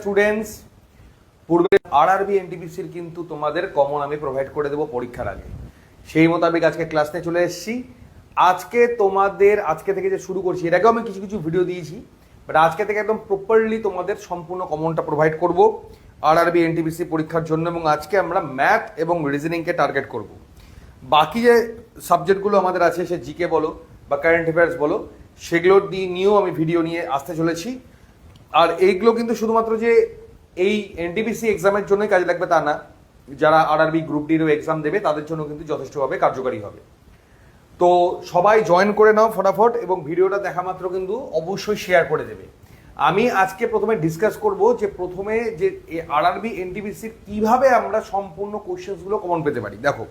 Students, পূর্বে RRB এনটিপিসির কিন্তু তোমাদের কমন আমি প্রোভাইড করে দেবো পরীক্ষার আগে। সেই মোতাবেক আজকে ক্লাস নিয়ে চলে এসেছি। আজকে থেকে যে শুরু করছি, এর আগেও আমি কিছু কিছু ভিডিও দিয়েছি, বাট আজকে থেকে একদম প্রপারলি তোমাদের সম্পূর্ণ কমনটা প্রোভাইড করব আরআরবি এনটিপিসি পরীক্ষার জন্য। এবং আজকে আমরা ম্যাথ এবং রিজনিংকে টার্গেট করব। বাকি যে সাবজেক্টগুলো আমাদের আছে, সে জিকে বলো বা কারেন্ট অ্যাফেয়ার্স বলো, সেগুলো নিয়েও আমি ভিডিও নিয়ে আসতে চলেছি। আর এইগুলো কিন্তু শুধুমাত্র যে এই এনটিপিসি এক্সামের জন্যই কাজে লাগবে তা না, যারা আরআরবি গ্রুপ ডিরও এক্সাম দেবে তাদের জন্য কিন্তু যথেষ্টভাবে কার্যকারী হবে। তো সবাই জয়েন করে নাও ফটাফট, এবং ভিডিওটা দেখা মাত্র কিন্তু অবশ্যই শেয়ার করে দেবে। আমি আজকে প্রথমে ডিসকাস করব যে প্রথমে যে আরআরবি এনটিপিসির কিভাবে আমরা সম্পূর্ণ কোশ্চেন্সগুলো কমন পেতে পারি। দেখো,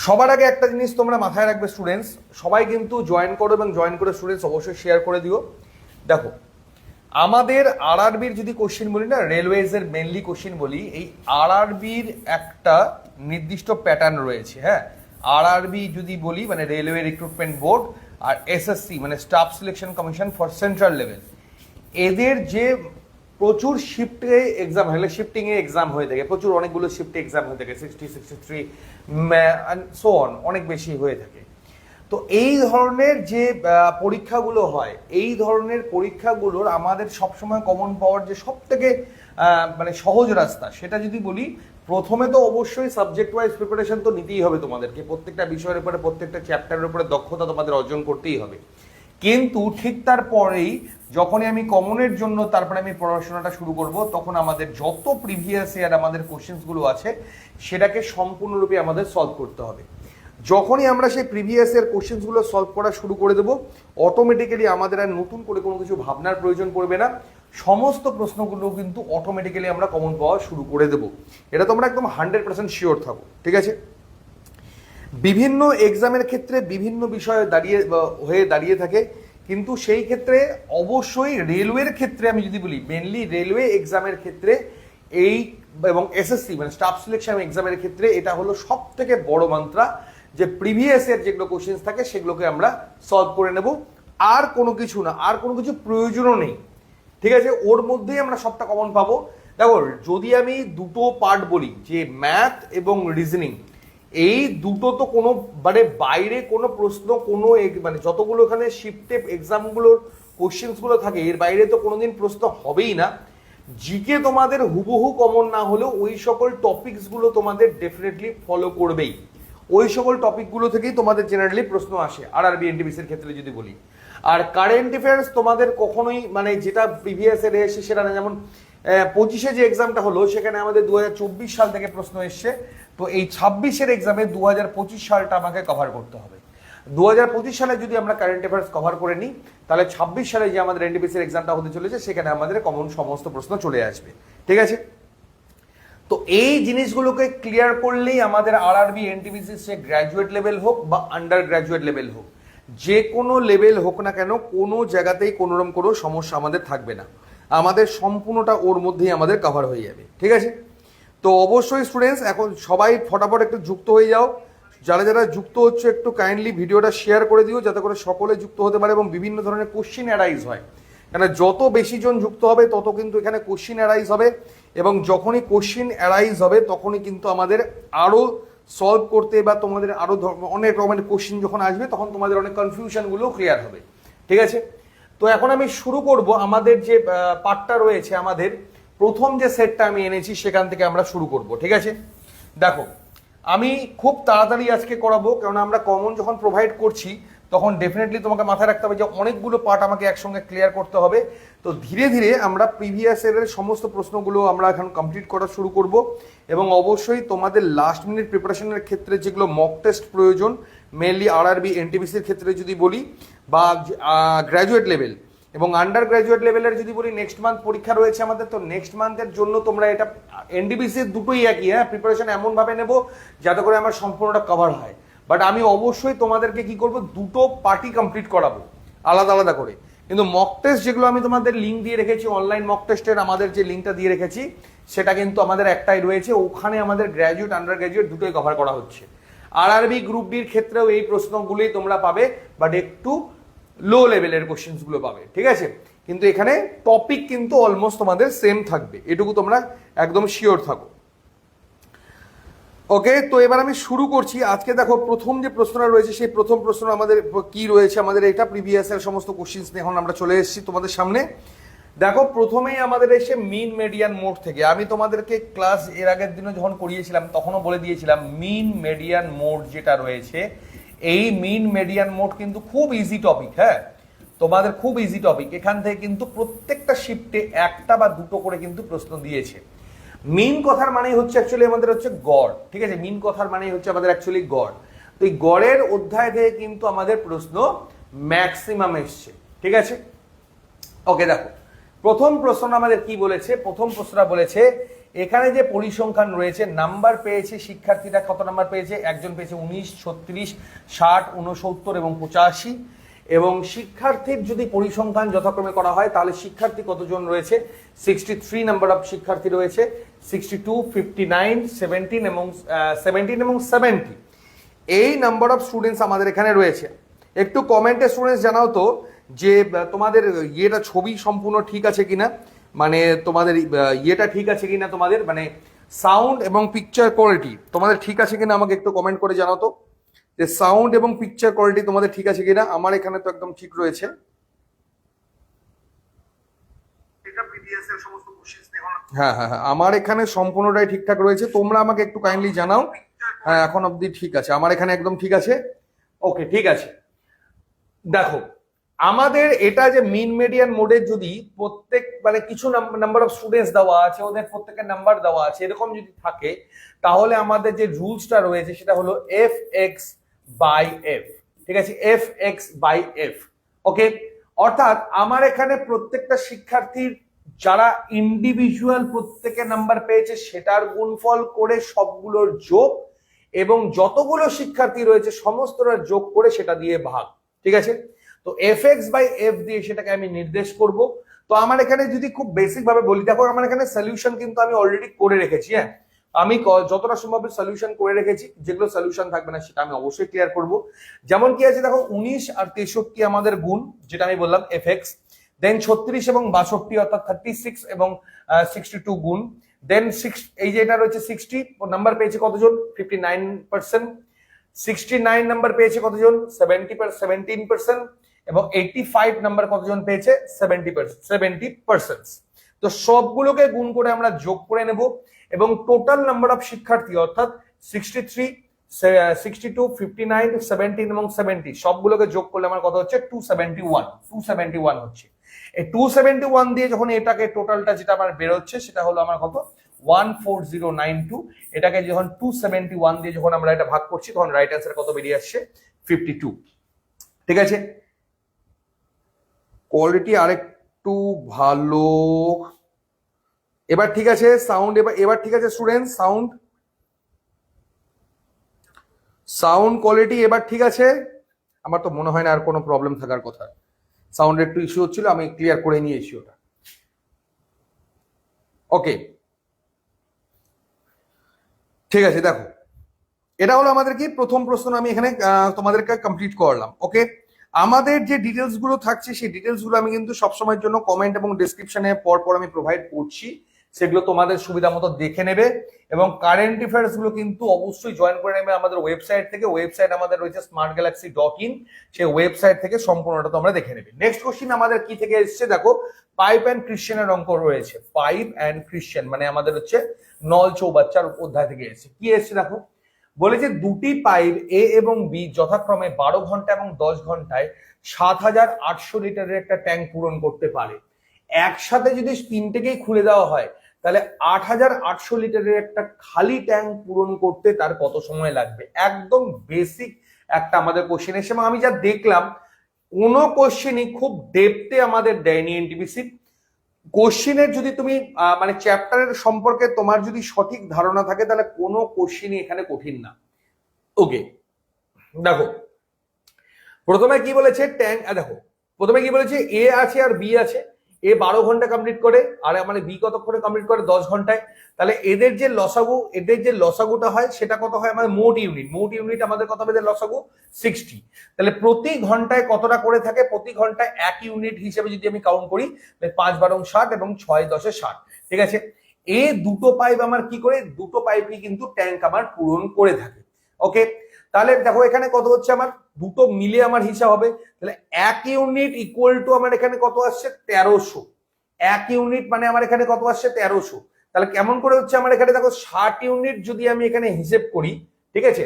সবার আগে একটা জিনিস তোমরা মাথায় রাখবে স্টুডেন্টস, সবাই কিন্তু জয়েন করো এবং জয়েন করে স্টুডেন্টস অবশ্যই শেয়ার করে দিও। দেখো, আমাদের আরআরবির যদি কোশ্চেন বলি না, রেলওয়েজের মেনলি কোশ্চেন বলি, এই আরআরবির একটা নির্দিষ্ট প্যাটার্ন রয়েছে। হ্যাঁ, আরআরবি যদি বলি মানে রেলওয়ে রিক্রুটমেন্ট বোর্ড, আর এসএসসি মানে staff selection commission for central level, এদের যে প্রচুর শিফটে এক্সাম হলে শিফটিংয়ে এক্সাম হয়ে থাকে, প্রচুর অনেকগুলো শিফটে এক্সাম হয়ে থাকে, 60, 63 অ্যান্ড সো অন, অনেক বেশি হয়ে থাকে। তো এই ধরনের যে পরীক্ষাগুলো হয়, এই ধরনের পরীক্ষাগুলোর আমাদের সবসময় কমন পাওয়ার যে সব থেকে মানে সহজ রাস্তা, সেটা যদি বলি, প্রথমে তো অবশ্যই সাবজেক্ট ওয়াইজ প্রিপারেশন তো নিতেই হবে তোমাদেরকে। প্রত্যেকটা বিষয়ের উপরে, প্রত্যেকটা চ্যাপ্টারের উপরে দক্ষতা তোমাদের অর্জন করতেই হবে। কিন্তু ঠিক তারপরেই যখনই আমি কমনের জন্য তারপরে আমি পড়াশোনাটা শুরু করব, তখন আমাদের যত প্রিভিয়াস ইয়ার আমাদের কোশ্চেন্সগুলো আছে সেটাকে সম্পূর্ণরূপে আমাদের সলভ করতে হবে। যখনই আমরা সেই প্রিভিয়াস ইয়ার কোশ্চেন্সগুলো সলভ করা শুরু করে দেবো, অটোমেটিক্যালি আমাদের আর নতুন করে কোনো কিছু ভাবনার প্রয়োজন পড়বে না। সমস্ত প্রশ্নগুলো কিন্তু অটোমেটিক্যালি আমরা কমন পাওয়া শুরু করে দেবো। এটা তোমরা একদম 100% শিওর থাকো, ঠিক আছে? বিভিন্ন এক্সামের ক্ষেত্রে বিভিন্ন বিষয় দাঁড়িয়ে থাকে, কিন্তু সেই ক্ষেত্রে অবশ্যই রেলওয়ের ক্ষেত্রে আমি যদি বলি, মেনলি রেলওয়ে এক্সামের ক্ষেত্রে এই এবং এসএসসি মানে স্টাফ সিলেকশন এক্সামের ক্ষেত্রে এটা হলো সব থেকে বড় মাত্রা, যে প্রিভিয়াস এর যেগুলো কোশ্চেন্স থাকে সেগুলোকে আমরা সলভ করে নেব। আর কোনো কিছু না, আর কোনো কিছু প্রয়োজনও নেই, ঠিক আছে? ওর মধ্যেই আমরা সবটা কমন পাবো। দেখো, যদি আমি দুটো পার্ট বলি, যে ম্যাথ এবং রিজনিং, এই দুটো তো কোনো মানে বাইরে কোনো প্রশ্ন কোনো মানে যতগুলো এখানে শিফটে এক্সামগুলোর কোশ্চেন্সগুলো থাকে, এর বাইরে তো কোনোদিন প্রশ্ন হবেই না। জিকে তোমাদের হুবহু কমন না হলেও ওই সকল টপিকসগুলো তোমাদের ডেফিনেটলি ফলো করবেই। ওই সকল টপিকগুলো থেকেই তোমাদের জেনারেলি প্রশ্ন আসে আরআরবি এনটিপিসির ক্ষেত্রে যদি বলি। আর কারেন্ট অ্যাফেয়ার্স তোমাদের কখনোই মানে যেটা প্রিভিয়াস এর এসে সেটা না, যেমন 25-এ যে এক্সামটা হলো সেখানে আমাদের 2024 সাল থেকে প্রশ্ন এসছে। তো এই 26-এর এক্সামে 2025 সালটা আমাকে কভার করতে হবে। 2025 সালে যদি আমরা কারেন্ট অ্যাফেয়ার্স কভার করে নিই, তাহলে 26 সালে যে আমাদের এনটিপিসির এক্সামটা হতে চলেছে সেখানে আমাদের কমন সমস্ত প্রশ্ন চলে আসবে, ঠিক আছে? তো এই জিনিসগুলোকে ক্লিয়ার করলেই আমাদের আরআরবি এনটিপিসি সে গ্র্যাজুয়েট লেভেল হোক বা আন্ডার গ্র্যাজুয়েট লেভেল হোক, যে কোনো লেভেল হোক না কেন, কোনো জায়গাতেই কোনোরকম কোনো সমস্যা আমাদের থাকবে না। আমাদের সম্পূর্ণটা ওর মধ্যেই আমাদের কভার হয়ে যাবে, ঠিক আছে? তো অবশ্যই স্টুডেন্টস এখন সবাই ফটাফট একটু যুক্ত হয়ে যাও। যারা যারা যুক্ত হচ্ছে একটু কাইন্ডলি ভিডিওটা শেয়ার করে দিও, যাতে করে সকলে যুক্ত হতে পারে এবং বিভিন্ন ধরনের কোশ্চিন অ্যারাইজ হয়। কেন, যত বেশি জন যুক্ত হবে তত কিন্তু এখানে কোশ্চিন অ্যারাইজ হবে, এবং যখনই কোশ্চিন অ্যারাইজ হবে তখনই কিন্তু আমাদের আরও সলভ করতে বা তোমাদের আরও অনেক রকমের কোশ্চিন যখন আসবে তখন তোমাদের অনেক কনফিউশনগুলো ক্লিয়ার হবে, ঠিক আছে? তো এখন আমি শুরু করব। আমাদের যে পার্টটা রয়েছে, আমাদের প্রথম যে সেটটা আমি এনেছি সেখান থেকে আমরা শুরু করব, ঠিক আছে? দেখো, আমি খুব তাড়াতাড়ি আজকে করাবো, কারণ আমরা কমন যখন প্রোভাইড করছি তখন ডেফিনেটলি তোমাকে মাথায় রাখতে হবে যে অনেকগুলো পার্ট আমাকে একসঙ্গে ক্লিয়ার করতে হবে। তো ধীরে ধীরে আমরা প্রিভিয়াস ইয়ারের সমস্ত প্রশ্নগুলো আমরা এখন কমপ্লিট করা শুরু করব, এবং অবশ্যই তোমাদের লাস্ট মিনিট প্রিপারেশনের ক্ষেত্রে যেগুলো মক টেস্ট প্রয়োজন, মেনলি আরআরবি এনটিপিসির ক্ষেত্রে যদি বলি, বা গ্র্যাজুয়েট লেভেল এবং আন্ডার গ্র্যাজুয়েট লেভেলের যদি বলি, নেক্সট মান্থ পরীক্ষা রয়েছে আমাদের। তো নেক্সট মান্থের জন্য তোমরা এটা এনটিপিসির দুটোই একই, হ্যাঁ, প্রিপারেশন এমনভাবে নেব যাতে করে আমার সম্পূর্ণটা কভার হয়। বাট আমি অবশ্যই তোমাদেরকে কি করব, দুটো পার্টি কমপ্লিট করাবো আলাদা আলাদা করে। কিন্তু মক টেস্ট যেগুলো আমি তোমাদের লিঙ্ক দিয়ে রেখেছি, অনলাইন মক টেস্টের আমাদের যে লিঙ্কটা দিয়ে রেখেছি, সেটা কিন্তু আমাদের একটাই রয়েছে, ওখানে আমাদের গ্র্যাজুয়েট আন্ডার গ্র্যাজুয়েট দুটোই কভার করা হচ্ছে। আরআরবি গ্রুপ ডির ক্ষেত্রেও এই প্রশ্নগুলোই তোমরা পাবে, বাট একটু লো লেভেলের কোশ্চেন্সগুলো পাবে, ঠিক আছে? কিন্তু এখানে টপিক কিন্তু অলমোস্ট তোমাদের সেম থাকবে, এটুকু তোমরা একদম শিওর থাকো। ওকে, তো এবার আমি শুরু করছি। আজকে দেখো প্রথম যে প্রশ্নটা রয়েছে সেই প্রথম প্রশ্ন আমাদের কি রয়েছে, আমাদের এটা প্রিভিয়াস এর সমস্ত কোশ্চিনস নিয়ে এখন আমরা চলে এসেছি তোমাদের সামনে। দেখো প্রথমেই আমাদের এসে মিন মেডিয়ান মোড থেকে, আমি তোমাদেরকে ক্লাস এর আগের দিনে যখন করিয়েছিলাম তখনও বলে দিয়েছিলাম মিন মেডিয়ান মোড যেটা রয়েছে, এই মিন মেডিয়ান মোড কিন্তু খুব ইজি টপিক। হ্যাঁ, তোমাদের খুব ইজি টপিক। এখান থেকে কিন্তু প্রত্যেকটা শিফটে একটা বা দুটো করে কিন্তু প্রশ্ন দিয়েছে। মিন কথার মানে হচ্ছে অ্যাকচুয়ালি আমাদের হচ্ছে গড়, ঠিক আছে? মিন কথার মানে হচ্ছে আমাদের অ্যাকচুয়ালি গড়। তো এই গড়ের অধ্যায় থেকে কিন্তু আমাদের প্রশ্ন ম্যাক্সিমাম এসছে, ঠিক আছে? ওকে, দেখো প্রথম প্রশ্ন আমাদের কি বলেছে। প্রথম প্রশ্নটা বলেছে এখানে যে পরিসংখ্যান রয়েছে, নাম্বার পেয়েছে শিক্ষার্থীরা কত নাম্বার পেয়েছে? একজন পেয়েছে 19, 36, 60, 69 এবং 85। এবং শিক্ষার্থীর যদি পরিসংখ্যান যথাক্রমে করা হয় তাহলে শিক্ষার্থী কতজন রয়েছে? 63 নাম্বার অফ শিক্ষার্থী রয়েছে। 62, 59, 17 এবং 70 এই নাম্বার অফ স্টুডেন্টস আমাদের এখানে রয়েছে। একটু কমেন্টে স্টুডেন্টস জানাও তো যে তোমাদের ইয়েটা ছবি সম্পূর্ণ ঠিক আছে কিনা, মানে তোমাদের ইয়েটা ঠিক আছে কিনা, তোমাদের মানে সাউন্ড এবং পিকচার কোয়ালিটি তোমাদের ঠিক আছে কিনা আমাকে একটু কমেন্ট করে জানাও তো যে সাউন্ড এবং পিকচার কোয়ালিটি তোমাদের ঠিক আছে কিনা। আমার এখানে তো একদম ঠিক রয়েছে। হ্যাঁ হ্যাঁ হ্যাঁ, আমার এখানে সম্পূর্ণটাই ঠিকঠাক রয়েছে। তোমরা আমাকে একটু কাইন্ডলি জানাও। হ্যাঁ, এখন অবধি ঠিক আছে, আমার এখানে একদম ঠিক আছে। ওকে, ঠিক আছে। দেখো আমাদের এটা যে মিন মেডিয়ান মোডের যদি প্রত্যেক মানে কিছু নাম্বার অফ স্টুডেন্টস দেওয়া আছে, ওদের প্রত্যেকের নাম্বার দেওয়া আছে, এরকম যদি থাকে তাহলে আমাদের যে রুলসটা রয়েছে সেটা হলো এফ এক্স বাই এফ, ঠিক আছে? F X by F. Okay, অর্থাৎ আমার এখানে প্রত্যেকটা শিক্ষার্থীর যারা ইন্ডিভিজুয়াল প্রত্যেকে নাম্বার পেয়েছে সেটার গুণফল করে সবগুলোর যোগ, এবং যতগুলো শিক্ষার্থী রয়েছে সমস্তটা যোগ করে সেটা দিয়ে ভাগ, ঠিক আছে? তো এফ এক্স বাই এফ দিয়ে সেটাকে আমি নির্দেশ করব। তো আমার এখানে যদি খুব বেসিক ভাবে বলি, দেখো আমার এখানে সলিউশন কিন্তু আমি অলরেডি করে রেখেছি। হ্যাঁ, আমি যতটা সম্ভব সলিউশন করে রেখেছি, যেগুলো সলিউশন থাকবে না সেটা আমি অবশ্যই ক্লিয়ার করব। যেমন কি আছে দেখো, 19 আর 63 আমাদের গুণ, যেটা আমি বললাম এফ এক্স। দেন 36 এবং 62 অর্থাৎ 36 এবং 62 গুণ। দেন এই যে এটা রয়েছে 60 নাম্বার পেয়েছে কতজন? 59%। 69 নাম্বার পেয়েছে কতজন? 17%। এবং 85 নাম্বার কতজন পেয়েছে? 70%। তো সবগুলোকে গুণ করে আমরা যোগ করে নেব, এবং টোটাল নাম্বার অফ শিক্ষার্থী অর্থাৎ 63, 62, 59, 17 এবং 70 সবগুলোকে যোগ করলে আমার কত হচ্ছে? 271 হচ্ছে। এই 271 দিয়ে যখন এটাকে টোটালটা যেটা আমার বেরোচ্ছে সেটা হলো আমার কত? 14092। এটাকে যখন 271 দিয়ে যখন আমরা এটা ভাগ করছি তখন রাইট অ্যান্সার কত বেরিয়ে আসছে? 52, ঠিক আছে? কোয়ালিটি আরেকটু ভালো, এবার ঠিক আছে। সাউন্ড এবার ঠিক আছে স্টুডেন্ট, সাউন্ড কোয়ালিটি এবার ঠিক আছে। আমার তো মনে হয় না আর কোনো প্রবলেম থাকার কথা। সাউন্ডের একটু ইস্যু হচ্ছিল, আমি ক্লিয়ার করে নিয়েছি ওটা। ওকে, ঠিক আছে। দেখো এটা হলো আমাদের কি প্রথম প্রশ্ন, আমি এখানে তোমাদেরকে কমপ্লিট করলাম। ওকে, আমাদের যে ডিটেলস গুলো থাকছে সেই ডিটেলস গুলো আমি কিন্তু সবসময়ের জন্য কমেন্ট এবং ডিসক্রিপশনে পর আমি প্রোভাইড করছি, সেগুলো তোমাদের সুবিধা মতো দেখে নেবে। এবং কারেন্ট অ্যাফেয়ার্স গুলো কিন্তু অবশ্যই জয়েন করে নেবে আমাদের ওয়েবসাইট থেকে। ওয়েবসাইট আমাদের রয়েছে smartgalaxy.in, সেই ওয়েবসাইট থেকে সম্পূর্ণটা তোমরা দেখে নেবে। নেক্সট কোশ্চিন আমাদের কি থেকে এসছে দেখো, পাইপ অ্যান্ড ক্রিশ্চিয়ানের অঙ্ক রয়েছে। পাইপ অ্যান্ড ক্রিশ্চিয়ান মানে আমাদের হচ্ছে নল চৌবাচ্চার অধ্যায় থেকে এসছে। কি এসছে দেখো, বলেছে দুটি পাইপ এ এবং বি যথাক্রমে 12 ঘন্টা এবং 10 ঘন্টায় 7800 লিটারের একটা ট্যাঙ্ক পূরণ করতে পারে। একসাথে যদি তিনটেকেই খুলে দেওয়া হয় তাহলে 8800 লিটারের একটা খালি ট্যাঙ্ক পূরণ করতে তার কত সময় লাগবে? একদম বেসিক একটা আমাদের কোশ্চেন এসে, এবং আমি যা দেখলাম কোনো কোশ্চেনই খুব ডেপথে আমাদের দেয়নি এনটিপিসি। কোশ্চিনের যদি তুমি মানে চ্যাপ্টারের সম্পর্কে তোমার যদি সঠিক ধারণা থাকে তাহলে কোনো কোশ্চিনই এখানে কঠিন না। ওকে, দেখো প্রথমে কি বলেছে ট্যাঙ্ক, দেখো প্রথমে কি বলেছে এ আছে আর বি আছে। এ 12 ঘন্টা কমপ্লিট করে, আর মানে বি কতক্ষণে কমপ্লিট করে 10 ঘন্টায়। তাহলে এদের যে লসাগুটা হয় সেটা কত হয় আমাদের মোট ইউনিট আমাদের কত হবে লসাগু 60। তাহলে প্রতি ঘন্টায় কতটা করে থাকে, প্রতি ঘন্টায় 1 ইউনিট হিসেবে যদি আমি কাউন্ট করি 5 × 60 এবং 6 × 10 = 60। ঠিক আছে, এই দুটো পাইপ আমার কি করে, দুটো পাইপই কিন্তু ট্যাঙ্ক আমার পূরণ করে থাকে। ওকে, তাহলে দেখো এখানে কত হচ্ছে আমার, দুটো মিলে আমার হিসাব হবে। তাহলে 1 ইউনিট ইকুয়াল টু আমার এখানে কত আসছে 1300। 1 ইউনিট মানে আমার এখানে কত আসছে 1300। তাহলে কেমন করে হচ্ছে আমার এখানে দেখো 60 ইউনিট যদি আমি এখানে হিসেব করি, ঠিক আছে,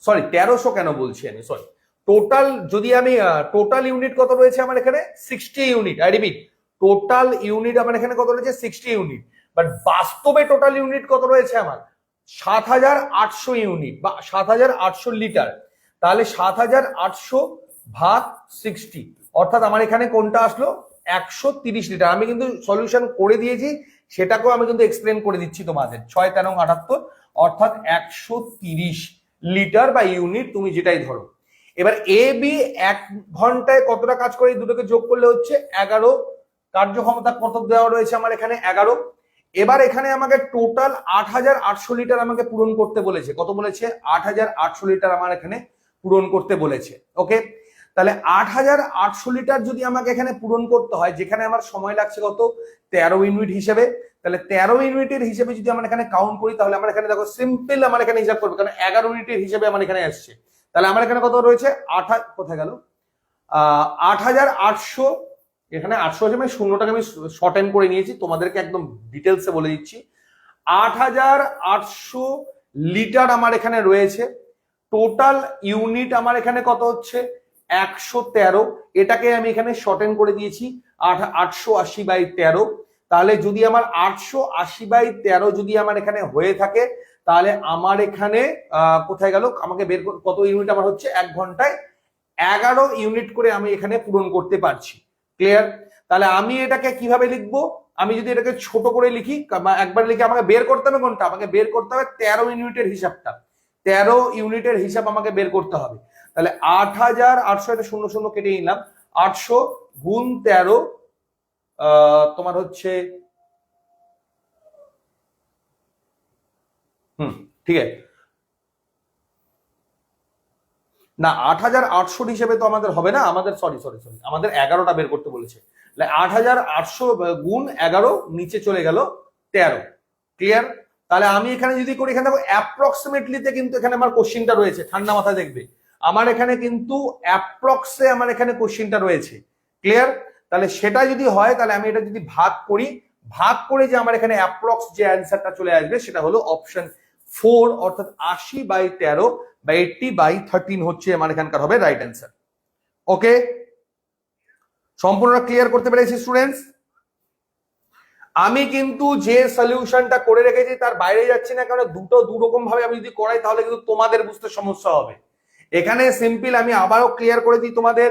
সরি 1300 কেন বলছি আমি, সরি, টোটাল যদি আমি টোটাল ইউনিট কত রয়েছে আমার এখানে 60 unit. I repeat, total unit আমার এখানে কত রয়েছে 60 ইউনিট, বাট বাস্তবে টোটাল ইউনিট কত রয়েছে আমার 7800 ইউনিট বা 7800 লিটার। তাহলে 7800 ভাগ 60, অর্থাৎ আমার এখানে কোনটা আসলো 130 লিটার। আমি কিন্তু সলিউশন করে দিয়েছি, সেটাকেও আমি কিন্তু এক্সপ্লেন করে দিচ্ছি তোমাদের। 6 × 13 = 78, অর্থাৎ 130 লিটার বা ইউনিট তুমি যেটাই ধরো। এবার এ বি 1 ঘন্টায় কতটা কাজ করে, এই দুটোকে যোগ করলে হচ্ছে 11। কার্যক্ষমতা কত দেওয়া রয়েছে আমার এখানে 11। এবার এখানে আমাকে টোটাল 8800 লিটার আমাকে পূরণ করতে বলেছে। কত বলেছে 8800 লিটার আমার এখানে পূরণ করতে বলেছে। ওকে, তাহলে 8800 লিটার যদি আমাকে এখানে পূরণ করতে হয়, যেখানে আমার সময় লাগছে কত 13 ইউনিট হিসেবে, তাহলে 13 ইউনিটের হিসেবে যদি আমরা এখানে কাউন্ট করি, তাহলে আমার এখানে দেখো সিম্পল আমার এখানে হিসাব করবে, কারণ 11 ইউনিটের হিসেবে আমার এখানে আসছে। তাহলে আমার এখানে কত রয়েছে কোথায় গেল 8800, এখানে 800 আছে, মানে শূন্যটাকে আমি শর্ট হ্যান্ড করে নিয়েছি, তোমাদেরকে একদম ডিটেলসে বলে দিচ্ছি। 8800 লিটার আমার এখানে রয়েছে। টোটাল ইউনিট আমার এখানে কত হচ্ছে 113। এটাকে আমি এখানে শর্ট হ্যান্ড করে দিয়েছি 880/13। তাহলে যদি আমার 880/13 যদি আমার এখানে হয়ে থাকে, তাহলে আমার এখানে কোথায় গেল, আমাকে বের কত ইউনিট আমার হচ্ছে 1 ঘন্টায় 11 ইউনিট করে আমি এখানে পূরণ করতে পারছি। ক্লিয়ার? তাহলে আমি এটাকে কিভাবে লিখবো, আমি যদি এটাকে ছোট করে লিখি, একবার লিখে আমাকে বের করতে হবে কোনটা, আমাকে বের করতে হবে 13 ইউনিটের হিসাবটা। 13 ইউনিটের হিসাব আমাকে বের করতে হবে। তাহলে 8800, এটা 0 0 কেটে নিলাম, 800 গুণ 13 তোমার হচ্ছে ঠিক আছে না, 8800 হিসেবে তো আমাদের হবে না, আমাদের সরি আমাদের 11টা বের করতে বলেছে। 8800 গুণ 11 নিচে চলে গেল 13। ক্লিয়ার? তাহলে আমি এখানে যদি করি, এখানে দেখো অ্যাপ্রক্সিমেটলিতে কিন্তু এখানে আমার কোশ্চিনটা রয়েছে, ঠান্ডা মাথায় দেখবে আমার এখানে কিন্তু অ্যাপ্রক্সে আমার এখানে কোশ্চিনটা রয়েছে। ক্লিয়ার? তাহলে সেটা যদি হয়, তাহলে আমি এটা যদি ভাগ করি, ভাগ করে যে আমার এখানে অ্যাপ্রক্স যে অ্যান্সারটা চলে আসবে সেটা হলো অপশন 4, অর্থাৎ 80/13 বা 80/13 হচ্ছে আমার এখানকার হবে রাইট অ্যান্সার। ওকে, সম্পূর্ণ ক্লিয়ার করতে পেরেছি স্টুডেন্টস? আমি কিন্তু যে সলিউশনটা করে রেখেছি তার বাইরে যাচ্ছি না, কারণ দুটো দুরকম ভাবে আমি যদি করাই তাহলে কিন্তু তোমাদের বুঝতে সমস্যা হবে। এখানে সিম্পল আমি আবারও ক্লিয়ার করে দিই তোমাদের,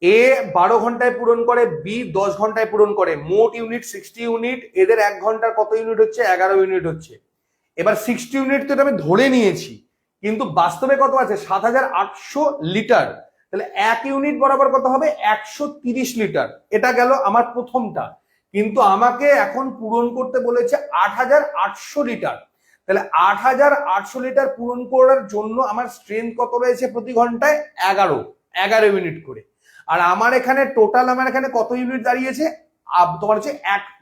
এ 12 ঘন্টায় পূরণ করে, বি 10 ঘন্টায় পূরণ করে, মোট ইউনিট 60 ইউনিট, এদের 1 ঘন্টার কত ইউনিট হচ্ছে 11 ইউনিট হচ্ছে। এবার 60 ইউনিট তো আমি ধরে নিয়েছি, কিন্তু বাস্তবে কত আছে 7800 লিটার। তাহলে 1 ইউনিট বরাবর কত হবে 130 লিটার। এটা গেল আমার প্রথমটা, কিন্তু আমাকে এখন পূরণ করতে বলেছে 8800 লিটার। তাহলে 8800 লিটার পূরণ করার জন্য আমার স্ট্রেংথ কত রয়েছে প্রতি ঘন্টায় 11 ইউনিট করে। আর আমার এখানে টোটাল আমার এখানে কত ইউনিট দাঁড়িয়েছে তোমার হচ্ছে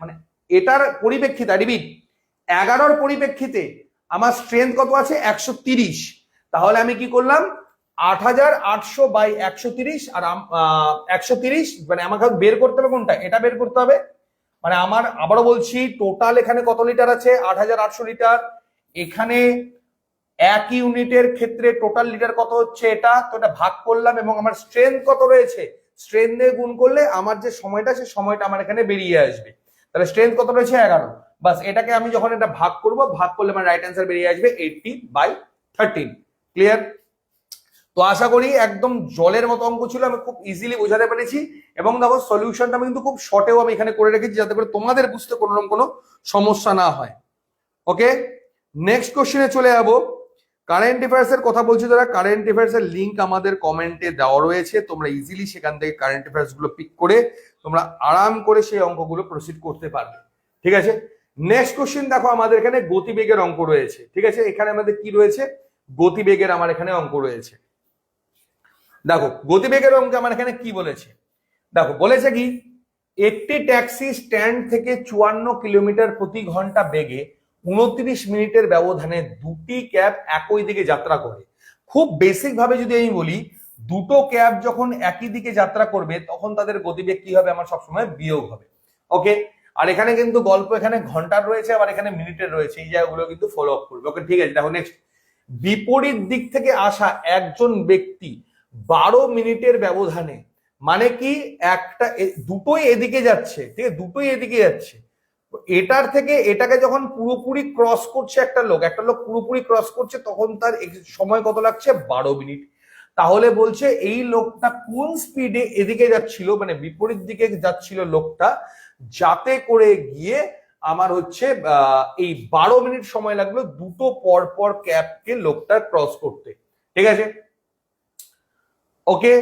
মানে এটার পরিপ্রেক্ষিতে রিপিট 11 পরিপ্রেক্ষিতে আমার স্ট্রেংথ কত আছে 130। তাহলে আমি কি করলাম 8800/130, আর 130 মানে আমাকে বের করতে হবে কোনটা, এটা বের করতে হবে। মানে আমার আবারও বলছি, টোটাল এখানে কত লিটার আছে 8800 লিটার, এখানে 1 ইউনিটের ক্ষেত্রে টোটাল লিটার কত হচ্ছে এটা, তো এটা ভাগ করলাম এবং আমার স্ট্রেংথ কত রয়েছে, স্ট্রেংথ দিয়ে গুণ করলে আমার যে সময়টা সে সময়টা আমার এখানে বেরিয়ে আসবে। তাহলে স্ট্রেংথ কত রয়েছে 11, বাস এটাকে আমি যখন এটা ভাগ করব, ভাগ করলে আমার রাইট অ্যান্সার বেরিয়ে আসবে 80/13। ক্লিয়ার? তো আশা করি একদম জলের মতো অঙ্ক ছিল, আমি খুব ইজিলি বোঝাতে পেরেছি, এবং দেখো সলিউশনটা আমি কিন্তু খুব শর্টেও আমি এখানে করে রেখেছি, যাতে করে তোমাদের বুঝতে কোনো রকম কোনো সমস্যা না হয়। ওকে, নেক্সট কোশ্চেনে চলে যাবো। কারেন্ট অ্যাফেয়ার্স এর কথা বলছি, যারা কারেন্ট অ্যাফেয়ার্স এর লিঙ্ক আমাদের কমেন্টে দেওয়া রয়েছে, তোমরা ইজিলি সেখান থেকে কারেন্ট অ্যাফেয়ার্স গুলো পিক করে তোমরা আরাম করে সেই অঙ্কগুলো প্রসিড করতে পারবে। ঠিক আছে, নেক্সট কোশ্চেন দেখো, আমাদের এখানে গতিবেগের অঙ্ক রয়েছে। ঠিক আছে, এখানে আমাদের কি রয়েছে, গতিবেগের আমার এখানে অঙ্ক রয়েছে। দেখো গতিবেগের অঙ্ক আমার এখানে কি বলেছে, দেখো বলেছে কি, একটি ট্যাক্সি স্ট্যান্ড থেকে 54 কিলোমিটার প্রতি ঘন্টা বেগে 29 মিনিটের ব্যবধানে দুটি ক্যাব একই দিকে যাত্রা করে। খুব বেসিক ভাবে যদি আমি বলি, দুটো ক্যাব যখন একই দিকে যাত্রা করবে তখন তাদের গতিবেগ কি হবে, আমার সবসময় বিয়োগ হবে। ওকে, আর এখানে কিন্তু গল্প এখানে ঘন্টার রয়েছে, আবার এখানে মিনিটের রয়েছে, এই জায়গাগুলো কিন্তু ফলো আপ করবে। ওকে ঠিক আছে, দেখো নেক্সট, বিপরীত দিক থেকে আসা একজন ব্যক্তি 12 মিনিটের ব্যবধানে, মানে কি একটা দুটোই এদিকে যাচ্ছে, ঠিক আছে, দুটোই এদিকে যাচ্ছে, এটার থেকে এটাকে যখন পুরোপুরি ক্রস করছে একটা লোক পুরোপুরি ক্রস করছে, তখন তার সময় কত লাগছে, 12 মিনিট। তাহলে বলছে এই লোকটা কোন স্পিডে এদিকে যাচ্ছিল, মানে বিপরীত দিকে যাচ্ছিল লোকটা, যাতে করে গিয়ে আমার হচ্ছে এই 12 মিনিট সময় লাগলো দুটো পর পর ক্যাবকে লোকটা ক্রস করতে। ঠিক আছে, ওকে,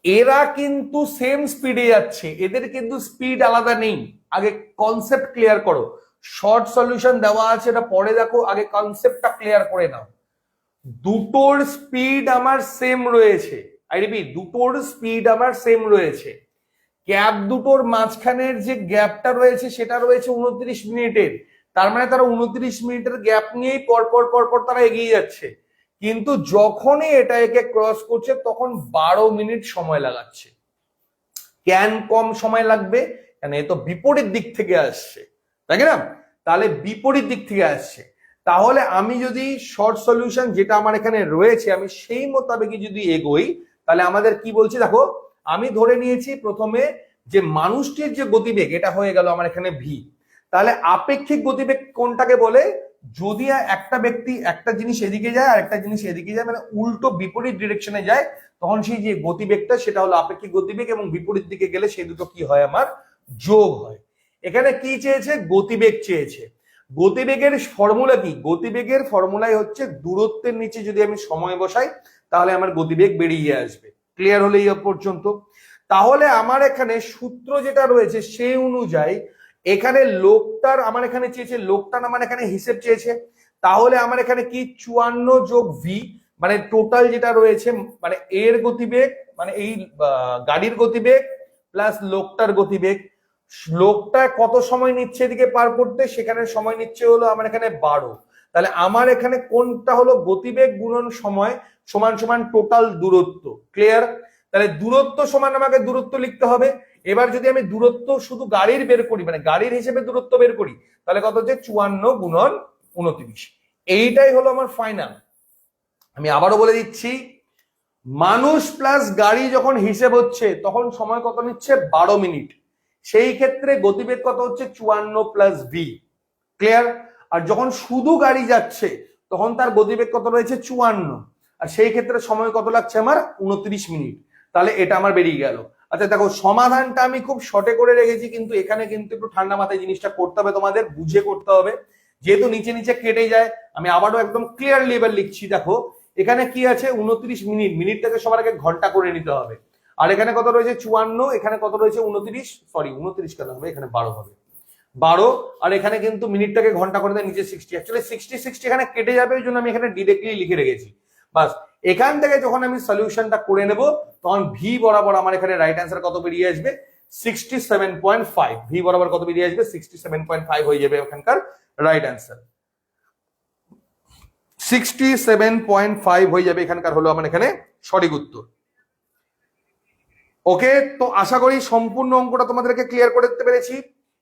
এরা কিন্তু সেম স্পিডে যাচ্ছে, এদের কিন্তু স্পিড আলাদা নেই। আগে কনসেপ্ট ক্লিয়ার করো, শর্ট সলিউশন দেওয়া আছে, এটা পরে দেখো, আগে কনসেপ্টটা ক্লিয়ার করে নাও। দুটোর স্পিড আমার সেম রয়েছে, আই রিপিট, দুটোর স্পিড আমার সেম রয়েছে। ক্যাব দুটোর মাঝখানের যে গ্যাপটা রয়েছে সেটা রয়েছে 29 মিনিটের, তার মানে তারা 29 মিনিটের গ্যাপ নিয়েই পরপর পরপর তারা এগিয়ে যাচ্ছে। কিন্তু যখনই এটা একে ক্রস করছে তখন 12 মিনিট সময় লাগাচ্ছে। কেন কম সময় লাগবে, কেন এ তো বিপরীত দিক থেকে আসছে, তাই না? তাহলে বিপরীত দিক থেকে আসছে, তাহলে আমি যদি শর্ট সলিউশন যেটা আমার এখানে রয়েছে আমি সেই মোতাবেকই যদি এগোই, তাহলে আমাদের কি বলছি দেখো, আমি ধরে নিয়েছি প্রথমে যে মানুষটির যে গতিবেগ এটা হয়ে গেল আমার এখানে ভি। তাহলে আপেক্ষিক গতিবেগ কোনটাকে বলে, যদি একটা ব্যক্তি একটা জিনিস এদিকে যায় আর একটা জিনিস এদিকে যায়, মানে উল্টো বিপরীত ডিরেকশনে যায়, তখন সেই যে গতিবেগটা সেটা হলো আপেক্ষিক গতিবেগ, এবং বিপরীত দিকে গেলে সেই দুটো কি হয়, আমার যোগ হয়। এখানে কি চেয়েছে, গতিবেগ চেয়েছে। গতিবেগের ফর্মুলা কি, গতিবেগের ফর্মুলাই হচ্ছে দূরত্বের নিচে যদি আমি সময় বসাই তাহলে আমার গতিবেগ বেরিয়ে আসবে। ক্লিয়ার হলে এই পর্যন্ত? তাহলে আমার এখানে সূত্র যেটা রয়েছে সেই অনুযায়ী এখানে লোকটার আমার এখানে চেয়েছে, লোকটার আমার এখানে হিসেব চেয়েছে, তাহলে আমার এখানে কি 54 যোগ ভি, মানে টোটাল যেটা রয়েছে, মানে এর গতিবেগ, মানে এই গাড়ির গতিবেগ প্লাস লোকটার গতিবেগ। লোকটা কত সময় নিচ্ছে এদিকে পার করতে, সেখানে সময় নিচ্ছে হলো আমার এখানে 12। তাহলে আমার এখানে কোনটা হলো, গতিবেগ গুণন সময় সমান সমান টোটাল দূরত্ব। ক্লিয়ার? তাহলে দূরত্ব সমান আমাকে দূরত্ব লিখতে হবে। এবার যদি আমি দূরত্ব শুধু গাড়ির বের করি, মানে গাড়ির হিসেবে দূরত্ব বের করি, তাহলে কত হচ্ছে, 54 গুণন 29। এইটাই হলো আমার ফাইনাল। আমি আবারও বলে দিচ্ছি, মানুষ প্লাস গাড়ি যখন হিসেব হচ্ছে তখন সময় কত নিচ্ছে, 12 মিনিট। সেই ক্ষেত্রে গতিবেগ কত হচ্ছে, 54 প্লাস ভি। ক্লিয়ার? আর যখন শুধু গাড়ি যাচ্ছে তখন তার গতিবেগ কত রয়েছে, 54, আর সেই ক্ষেত্রে সময় কত লাগছে আমার, 29 মিনিট। তাহলে এটা আমার বেরিয়ে গেল। আচ্ছা দেখো, সমাধানটা আমি খুব শর্টে করে রেখেছি, কিন্তু এখানে কিন্তু একটু ঠান্ডা মাথায় জিনিসটা করতে হবে, তোমাদের বুঝে করতে হবে, যেহেতু নিচে নিচে কেটে যায়। আমি আবারও একদম ক্লিয়ারলি এবার লিখছি। দেখো এখানে কি আছে, 29 মিনিট, মিনিটটাকে সবার আগে ঘন্টা করে নিতে হবে। আর এখানে কত রয়েছে, 54, এখানে কত রয়েছে 29, সরি 29 কেন হবে, এখানে 12 হবে, 12। আর এখানে কিন্তু মিনিটটাকে ঘন্টা করে দেয় নিচে 60, অ্যাকচুয়ালি 60 এখানে কেটে যাবে, ওই জন্য আমি এখানে ডিরেক্টলি লিখে রেখেছি। বাস, এখান থেকে যখন আমি সলিউশনটা করে নেব তখন ভি বরাবর আমার এখানে রাইট অ্যান্সার কত বেরিয়ে আসবে, 67.5। ভি বরাবর কত বেরিয়ে আসবে, 67.5 হয়ে যাবে এখানকার রাইট অ্যান্সার। 67.5 হয়ে যাবে এখানকার হলো আমার এখানে সঠিক উত্তর। ওকে, তো আশা করি সম্পূর্ণ অঙ্কটা তোমাদেরকে ক্লিয়ার করে দিতে পেরেছি।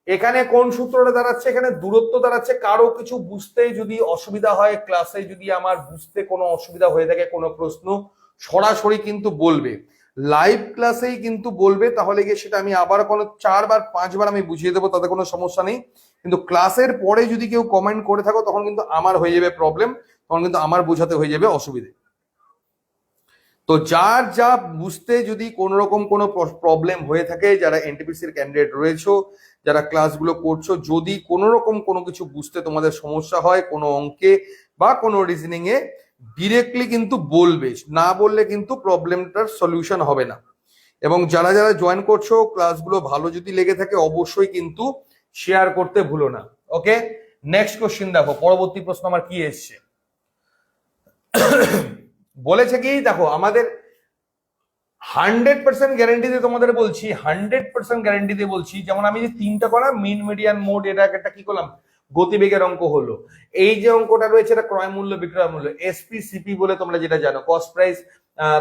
এখানে কোন সূত্রটা দাঁড়াচ্ছে, এখানে দূরত্ব দাঁড়াচ্ছে। কারো কিছু বুঝতে যদি অসুবিধা হয়, ক্লাসে যদি আমার বুঝতে কোনো অসুবিধা হয়ে থাকে, কোনো প্রশ্ন, সরাসরি কিন্তু বলবে, লাইভ ক্লাসেই কিন্তু বলবে, তাহলে গিয়ে সেটা আমি আবার কোনো 4 বার 5 বার আমি বুঝিয়ে দেবো, তাতে কোনো সমস্যা নেই। কিন্তু ক্লাসের পরে যদি কেউ কমেন্ট করে থাকো তখন কিন্তু আমার হয়ে যাবে প্রবলেম, তখন কিন্তু আমার বোঝাতে হয়ে যাবে অসুবিধে। তো যার যা বুঝতে যদি কোনো রকম কোনো প্রবলেম হয়ে থাকে, যারা এনটিপিসির ক্যান্ডিডেট রয়েছো, যারা ক্লাসগুলো করছো, যদি কোনো রকম কোনো কিছু বুঝতে তোমাদের সমস্যা হয় কোনো অঙ্কে বা কোনো রিজনিং এ, ডিরেক্টলি কিন্তু বলবে, না বললে কিন্তু প্রবলেমটার সলিউশন হবে না। এবং যারা যারা জয়েন করছো, ক্লাসগুলো ভালো যদি লেগে থাকে অবশ্যই কিন্তু শেয়ার করতে ভুলো না। ওকে, নেক্সট কোশ্চেন দেখো, পরবর্তী প্রশ্ন আমার কি এসছে। বলেছে কি দেখো, আমাদের 100% গ্যারেন্টি দিয়ে তোমাদের বলছি, 100% গ্যারেন্টি দিয়ে বলছি, যেমন আমি যে তিনটা করা মিন মিডিয়ান মোড, এটা একটা কি করলাম, গতিবেগের অঙ্ক হলো। এই যে অঙ্কটা রয়েছে এটা ক্রয় মূল্য বিক্রয় মূল্য, এসপি সিপি বলে তোমরা যেটা জানো, কস্ট প্রাইস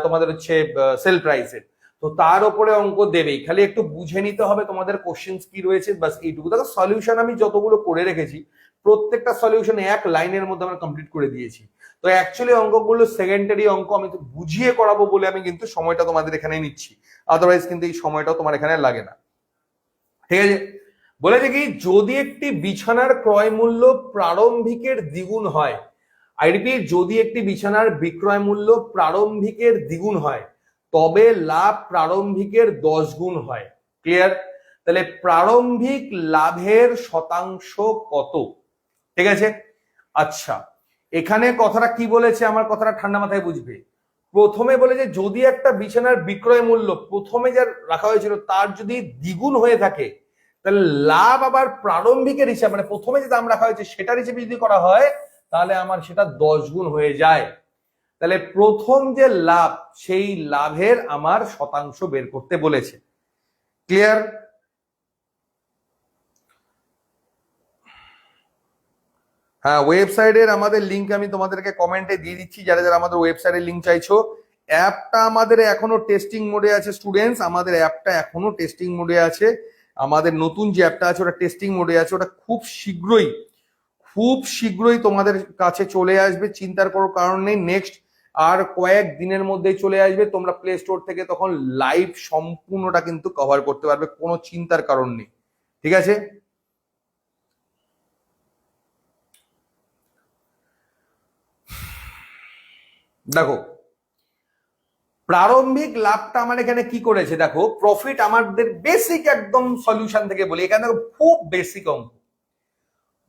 তোমাদের হচ্ছে সেল প্রাইসের। তো তার উপরে অঙ্ক দেবেই, খালি একটু বুঝে নিতে হবে তোমাদের কোশ্চেন্স কি রয়েছে, বাস এইটুকু। দেখো সলিউশন আমি যতগুলো করে রেখেছি প্রত্যেকটা সলিউশন এক লাইনের মধ্যে আমরা কমপ্লিট করে দিয়েছি। তো অ্যাকচুয়ালি অঙ্কগুলো সেকেন্ডারি অঙ্ক, আমি তো বুঝিয়ে করাবো বলে আমি কিন্তু সময়টা তোমাদের এখানে নিচ্ছি, আদারওয়াইজ কিন্তু এই সময়টাও তোমার এখানে লাগে না। ঠিক আছে, বলেছে কি, যদি একটি বিছানার ক্রয় মূল্য প্রারম্ভিকের দ্বিগুণ হয়, আই রিপিট, যদি একটি বিছানার বিক্রয় মূল্য প্রারম্ভিকের দ্বিগুণ হয় তবে লাভ প্রারম্ভিকের 10 গুণ হয়। ক্লিয়ার? তাহলে প্রারম্ভিক লাভের শতাংশ কত? ঠিক আছে, আচ্ছা এখানে কথাটা কি বলেছে, আমার কথাটা ঠান্ডা মাথায় বুঝবে। প্রথমে বলে যে যদি একটা বিছানার বিক্রয় মূল্য প্রথমে যা রাখা হয়েছিল তার যদি দ্বিগুণ হয়ে থাকে, তাহলে লাভ আবার প্রারম্ভিকের হিসাব, মানে প্রথমে যে দাম রাখা হয়েছে সেটার হিসেবে যদি করা হয় তাহলে আমার সেটা 10 গুণ হয়ে যায়। তাহলে প্রথম যে লাভ, সেই লাভের আমার শতাংশ বের করতে বলেছে। ক্লিয়ার? হ্যাঁ, ওয়েবসাইটের আমাদের লিঙ্ক আমি তোমাদেরকে কমেন্টে দিয়ে দিচ্ছি, যারা যারা আমাদের ওয়েবসাইটের লিঙ্ক চাইছো। অ্যাপটা আমাদের এখনো টেস্টিং মোডে আছে স্টুডেন্টস, আমাদের অ্যাপটা এখনো টেস্টিং মোডে আছে। আমাদের নতুন যে অ্যাপটা আছে ওটা টেস্টিং মোডে আছে, ওটা খুব শীঘ্রই তোমাদের কাছে চলে আসবে, চিন্তার কোনো কারণ নেই। নেক্সট আর কয়েক দিনের মধ্যেই চলে আসবে, তোমরা প্লে স্টোর থেকে তখন লাইভ সম্পূর্ণটা কিন্তু কভার করতে পারবে, কোনো চিন্তার কারণ নেই। ঠিক আছে, দেখো প্রারম্ভিক লাভটা আমার এখানে কি করেছে, দেখো প্রফিট আমাদের বেসিক একদম সলিউশন থেকে বলি, এখানে দেখো খুব বেসিক অঙ্ক।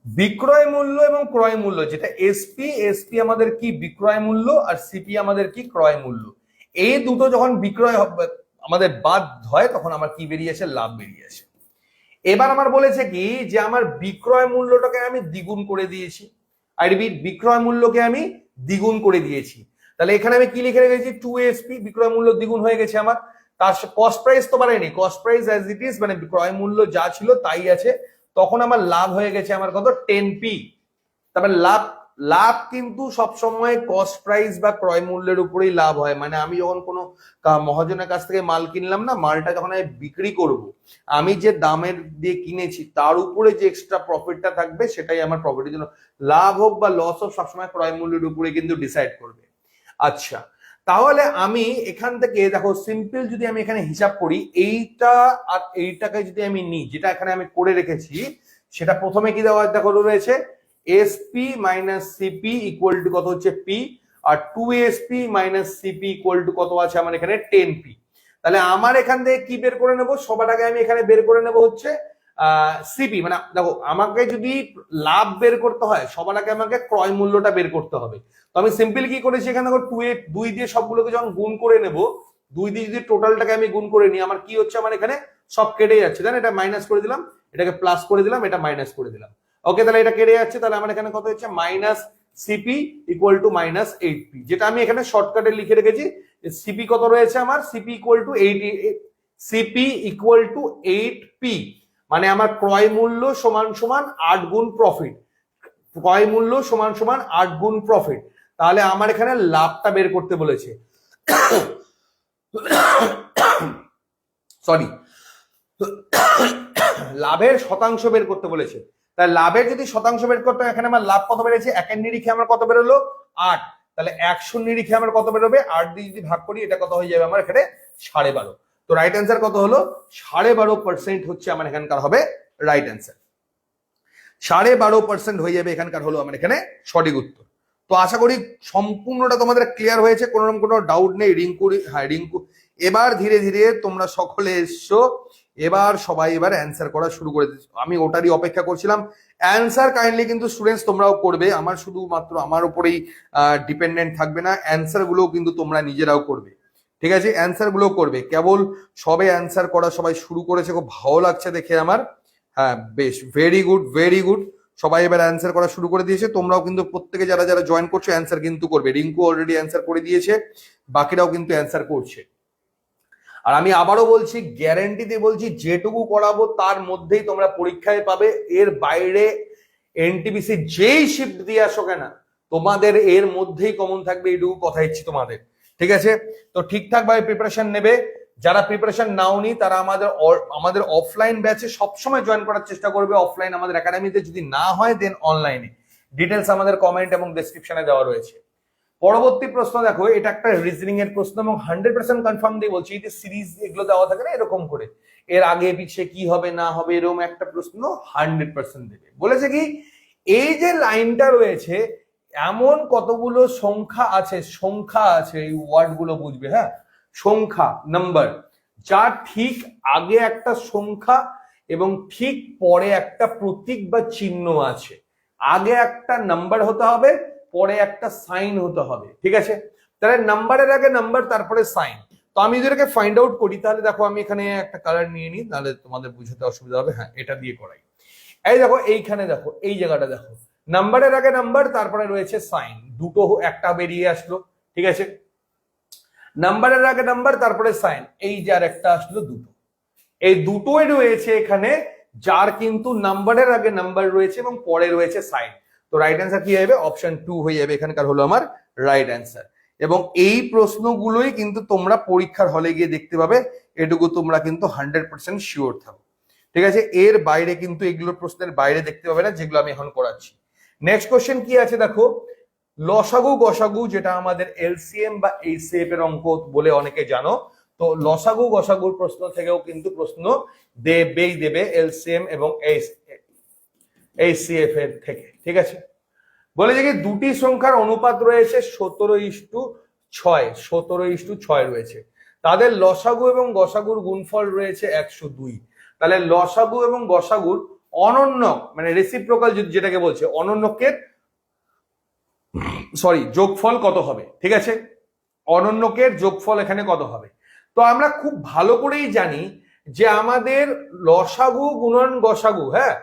বিক্রয় মূল্য এবং ক্রয় মূল্য, যেটা এসপি আমাদের কি বিক্রয় মূল্য, আর সিপি আমাদের কি ক্রয় মূল্য। এই দুটো যখন বিক্রয় আমাদের বাদ হয় তখন আমার কি বেরিয়ে আসে, লাভ বেরিয়ে আসে। এবার আমার বলেছে কি যে আমার বিক্রয় মূল্যটাকে আমি দ্বিগুণ করে দিয়েছি, আই রিপিট, বিক্রয় মূল্যকে আমি দ্বিগুণ করে দিয়েছি। তাহলে এখানে আমি কি লিখে রেখেছি, 2SP, বিক্রয় মূল্য দ্বিগুণ হয়ে গেছে আমার। তার কস্ট প্রাইস তো বাড়েনি, cost price as it is, মানে ক্রয় মূল্য যা ছিল তাই আছে। তখন আমার লাভ হয়ে গেছে আমার কত, 10P। তারপরে লাভ কিন্তু সবসময় কস্ট প্রাইস বা ক্রয় মূল্যের উপরেই লাভ হয়। মানে আমি যখন কোনো মহাজনের কাছ থেকে মাল কিনলাম না, মালটা যখন আমি বিক্রি করব, আমি যে দামের দিয়ে কিনেছি তার উপরে যে এক্সট্রা প্রফিটটা থাকবে সেটাই আমার প্রফিটের জন্য, লাভ হোক বা লস হোক সবসময় ক্রয় মূল্যের উপরে কিন্তু ডিসাইড করবে। আচ্ছা, তাহলে আমি এখান থেকে দেখো সিম্পল যদি আমি এখানে হিসাব করি, এইটা আর এইটাকে যদি আমি নিই, যেটা এখানে আমি করে রেখেছি, সেটা প্রথমে কি দেওয়া দেখো রয়েছে, SP minus CP equal to কত হচ্ছে পি, আর 2SP minus CP equal to কত আছে আমার এখানে 10P। তাহলে আমার এখান থেকে কি বের করে নেব, সবার আগে আমি এখানে বের করে নেব হচ্ছে সিপি। মানে দেখো আমাকে যদি লাভ বের করতে হয় সবার আগে আমাকে ক্রয় মূল্যটা বের করতে হবে। তো আমি সিম্পল কি করেছি, এখানে দেখো 2 দিয়ে সবগুলোকে যখন গুণ করে নেব, 2 দিয়ে যদি টোটালটাকে আমি গুণ করে নিই, আমার কি হচ্ছে, আমার এখানে সব কেটে যাচ্ছে, দেন এটা মাইনাস করে দিলাম, এটাকে প্লাস করে দিলাম, এটা মাইনাস করে দিলাম। ওকে, তাহলে এটা কেটে যাচ্ছে, তাহলে আমার এখানে কত হচ্ছে, minus CP equal two minus 8P, যেটা আমি এখানে শর্টকাটে লিখে রেখেছি। সিপি কত রয়েছে আমার, সিপি ইকুয়াল টু 8P, মানে আমার ক্রয় মূল্য সমান সমান 8 গুণ প্রফিট, ক্রয় মূল্য সমান সমান 8 গুণ প্রফিট। তাহলে আমার এখানে লাভটা বের করতে বলেছে, সরি, লাভের শতাংশ বের করতে বলেছে। তাহলে লাভের যদি শতাংশ বের করতে, এখানে আমার লাভ কত বেড়েছে, 1 নিরিখে আমার কত বেরোলো 8, তাহলে 100 নিরিখে আমার কত বেরোবে, 8 দিয়ে যদি ভাগ করি এটা কত হয়ে যাবে আমার এখানে 12.5। তো রাইট অ্যান্সার কত হলো, 12.5% হচ্ছে আমার এখানকার হবে রাইট অ্যান্সার। 12.5% হয়ে যাবে এখানকার হলো আমার এখানে সঠিক উত্তর। তো তো আশা করি সম্পূর্ণটা তোমাদের ক্লিয়ার হয়েছে, কোনো ডাউট নেই। রিঙ্কু এবার ধীরে ধীরে তোমরা সকলে এসছো, এবার সবাই এবার অ্যান্সার করা শুরু করে দিচ্ছ। আমি ওটারই অপেক্ষা করছিলাম। অ্যান্সার কাইন্ডলি কিন্তু স্টুডেন্টস তোমরাও করবে, আমার শুধুমাত্র আমার উপরেই ডিপেন্ডেন্ট থাকবে না, অ্যান্সার গুলোও কিন্তু তোমরা নিজেরাও করবে, ঠিক আছে? অ্যান্সার গুলো করবে, কেবল সবে অ্যান্সার করা সবাই শুরু করেছে, খুব ভালো লাগছে দেখে আমার। হ্যাঁ বেশ, ভেরি গুড ভেরি গুড। সবাই এবার অ্যান্সার করা শুরু করে দিয়েছে, তোমরাও কিন্তু প্রত্যেকে যারা যারা জয়েন করছো অ্যান্সার কিন্তু করবে। রিঙ্কু অলরেডি অ্যান্সার করে দিয়েছে, বাকিরাও কিন্তু অ্যান্সার করছে। আর আমি আবারও বলছি, গ্যারেন্টি দিয়ে বলছি, যেটুকু করাবো তার মধ্যেই তোমরা পরীক্ষায় পাবে। এর বাইরে এনটিপিসি যেই শিফট দিয়ে আসো কেন, তোমাদের এর মধ্যেই কমন থাকবে, এইটুকু কথা দিচ্ছি তোমাদের, ঠিক আছে? তো ঠিকঠাক ভাবে প্রিপারেশন নেবে। যারা প্রিপারেশন নাওনি তারা আমাদের অফলাইন ব্যাচে সবসময় জয়েন করার চেষ্টা করবে। অফলাইন আমাদের একাডেমিতে যদি না হয়, দেন অনলাইনে। ডিটেলস আমাদের কমেন্ট এবং ডেসক্রিপশনে দেওয়া রয়েছে। পরবর্তী প্রশ্ন দেখো, এটা একটা রিজনিং এর প্রশ্ন এবং 100% কনফার্ম দিয়ে বলছি, এই যে সিরিজ এগুলো দেওয়া থাকে না এরকম করে, এর আগে পিছিয়ে কি হবে না হবে এরকম একটা প্রশ্ন 100% দেবে। বলেছে কি, এই যে লাইনটা রয়েছে, এমন কতগুলো সংখ্যা আছে, এই ওয়ার্ড গুলো বুঝবে, হ্যাঁ, সংখ্যা নাম্বার, যার ঠিক আগে একটা সংখ্যা এবং ঠিক পরে একটা প্রতীক বা চিহ্ন আছে। আগে একটা নাম্বার হতে হবে, পরে একটা সাইন হতে হবে, ঠিক আছে? তাহলে নাম্বারের আগে নাম্বার, তারপরে সাইন। তো আমি যদি এটাকে ফাইন্ড আউট করি, তাহলে দেখো আমি এখানে একটা কালার নিয়ে নিই, তাহলে তোমাদের বুঝতে অসুবিধা হবে। হ্যাঁ, এটা দিয়ে করাই। এই দেখো, এইখানে দেখো, এই জায়গাটা দেখো, নাম্বারের আগে নাম্বার, তারপরে রয়েছে সাইন, দুটো একটা বেরিয়ে আসলো, ঠিক আছে? নাম্বারের আগে নাম্বার, তারপরে সাইন, এই যে আর একটা আসলো, দুটো, এই দুটোই রয়েছে এখানে, যার কিন্তু নাম্বারের আগে নাম্বার রয়েছে এবং পরে রয়েছে সাইন। তো রাইট অ্যান্সার কি হবে? অপশন 2 হয়ে যাবে, এখানকার হলো আমার রাইট অ্যান্সার। এবং এই প্রশ্নগুলোই কিন্তু তোমরা পরীক্ষার হলে গিয়ে দেখতে পাবে, এটুকু তোমরা কিন্তু 100% শিওর থাকো, ঠিক আছে? এর বাইরে কিন্তু এগুলো প্রশ্নের বাইরে দেখতে পাবে না, যেগুলো আমি এখন করাচ্ছি। নেক্সট কোশ্চেন কি আছে দেখো, লসাগু গসাগু, যেটা আমাদের এলসিএম বা এইচসিএফ এর অঙ্ক বলে অনেকে জানো। তো লসাগু গসাগুর প্রশ্ন থেকেও কিন্তু প্রশ্ন দেবে এলসিএম এবং এইচসিএফ এর থেকে, ঠিক আছে? বলে যে দুটি সংখ্যার অনুপাত রয়েছে 17:6, 17:6 রয়েছে, তাদের লসাগু এবং গসাগুর গুণফল রয়েছে 102। তাহলে লসাগু এবং গসাগুর অনন্যক, মানে রেসিপ্রোকাল যেটাকে বলছে, অনন্যকের যোগফল কত হবে, ঠিক আছে? অনন্যকের যোগফল এখানে কত হবে? তো আমরা খুব ভালো করেই জানি যে আমাদের লসাগু গুণন গসাগু, হ্যাঁ,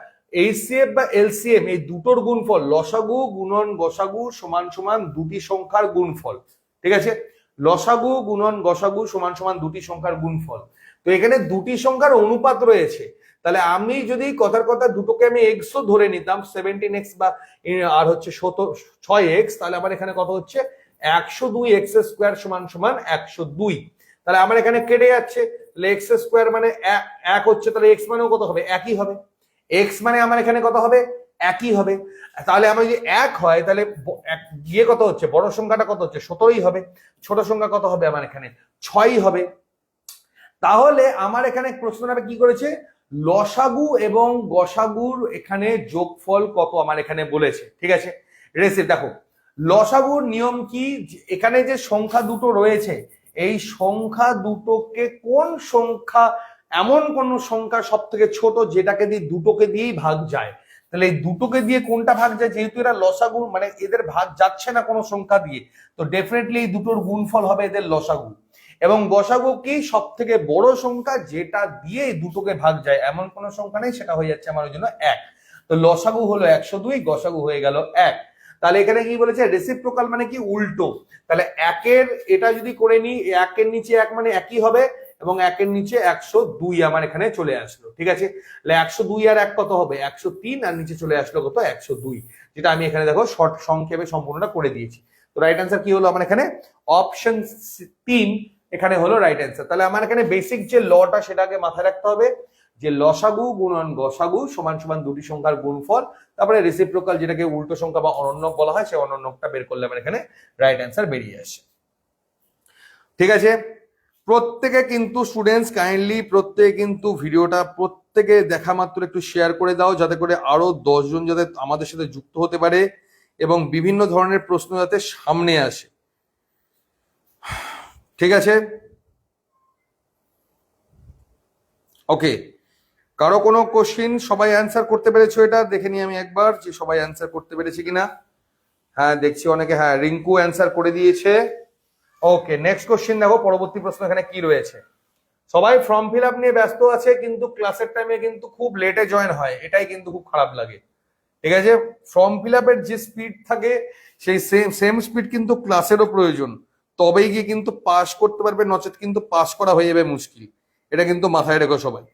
এইচসিএফ বা এলসিএম, এই দুটোর গুণফল, লসাগু গুণন গসাগু সমান সমান দুটি সংখ্যার গুণফল, ঠিক আছে? লসাগু গুণন গসাগু সমান সমান দুটি সংখ্যার গুণফল। তো এখানে দুটি সংখ্যার অনুপাত রয়েছে, তাহলে আমি যদি কথার কথা দুটোকে আমি এক্সও ধরে নিতাম, 17x বা আর হচ্ছে 6x, তাহলে আমার এখানে কত হচ্ছে? 102x² সমান সমান 102। তাহলে আমার এখানে কেটে যাচ্ছে, তাহলে x² মানে 1 হচ্ছে, তাহলে x মানেও কত হবে? একই হবে। x মানে আমার এখানে কত হবে? একই হবে। তাহলে আমার যদি 1 হয়, তাহলে গিয়ে কত হচ্ছে? বড় সংখ্যাটা কত হচ্ছে? 17ই হবে। ছোট সংখ্যা কত হবে? আমার এখানে 6ই হবে। তাহলে আমার এখানে প্রশ্নটা কি করেছে? লসাগু এবং গসাগুর এখানে যোগফল কত আমার এখানে বলেছে, ঠিক আছে? দেখো, লসাগুর নিয়ম কি, এখানে যে সংখ্যা দুটো রয়েছে, এই সংখ্যা দুটোকে কোন সংখ্যা, এমন কোন সংখ্যা সব থেকে ছোট যেটাকে দিয়ে দুটোকে দিয়েই ভাগ যায়। তাহলে এই দুটোকে দিয়ে কোনটা ভাগ যায়? যেহেতু এরা লসাগু, মানে এদের ভাগ যাচ্ছে না কোনো সংখ্যা দিয়ে, তো ডেফিনেটলি এই দুটোর গুণফল হবে এদের লসাগু। এবং গসাগু কি? সব থেকে বড় সংখ্যা যেটা দিয়ে দুটোকে ভাগ যায়, এমন কোন সংখ্যা নেই, সেটা হয়ে যাচ্ছে আমার ওই জন্য 1। তো লসাগু হলো 102, গসাগু হয়ে গেল 1। তাহলে এখানে কি বলেছে? রেসিপ্রোকাল মানে কি? উল্টো। তাহলে 1-এর এটা যদি করে নিই, 1-এর নিচে 1 মানে একই হবে, এবং 1-এর নিচে 102 আমার এখানে চলে আসলো, ঠিক আছে? তাহলে 102 আর 1 কত হবে? 103, আর নিচে চলে আসলো কত? 102, যেটা আমি এখানে দেখো শর্ট সংক্ষেপে সম্পূর্ণটা করে দিয়েছি। তো রাইট অ্যান্সার কি হলো আমার এখানে? অপশন 3 এখানে হলো রাইট অ্যান্সার। তাহলে আমার এখানে বেসিক যে লটা সেটাকে মাথায় রাখতে হবে, যে লসাগু গুণন গসাগু সমান সমান দুটি সংখ্যার গুণফল, তারপরে রেসিপ্রোকাল যেটাকে উল্টো সংখ্যা বা অনন্যক বলা হয়, সেই অনন্যকটা বের করলে আমার এখানে রাইট অ্যান্সার বেরিয়ে আসে, ঠিক আছে? প্রত্যেকে কিন্তু স্টুডেন্টস কাইন্ডলি প্রত্যেকে কিন্তু ভিডিওটা প্রত্যেকে দেখা মাত্র একটু শেয়ার করে দাও, যাতে করে আরো 10 জন যাতে আমাদের সাথে যুক্ত হতে পারে এবং বিভিন্ন ধরনের প্রশ্ন যাতে সামনে আসে। ঠিক আছে, ওকে। কারো কোনো কোশ্চিন? সবাই অ্যান্সার করতে পেরেছো? এটা দেখে নিই আমি একবার যে সবাই অ্যান্সার করতে পেরেছে কিনা। হ্যাঁ দেখছি অনেকে, হ্যাঁ রিঙ্কু অ্যান্সার করে দিয়েছে। ওকে, নেক্সট কোশ্চিন দেখো, পরবর্তী প্রশ্ন এখানে কি রয়েছে। সবাই ফর্ম ফিল আপ নিয়ে ব্যস্ত আছে, কিন্তু ক্লাসের টাইমে কিন্তু খুব লেটে জয়েন হয়, এটাই কিন্তু খুব খারাপ লাগে। ঠিক আছে, ফর্ম ফিল আপের যে স্পিড থাকে সেই সেম স্পিড কিন্তু ক্লাসেরও প্রয়োজন, তবেই গিয়ে কিন্তু পাস করতে পারবে, নচেত কিন্তু পাস করা হয়ে যাবে মুশকিল। এটা কিন্তু মাথায় রেখো সবাই।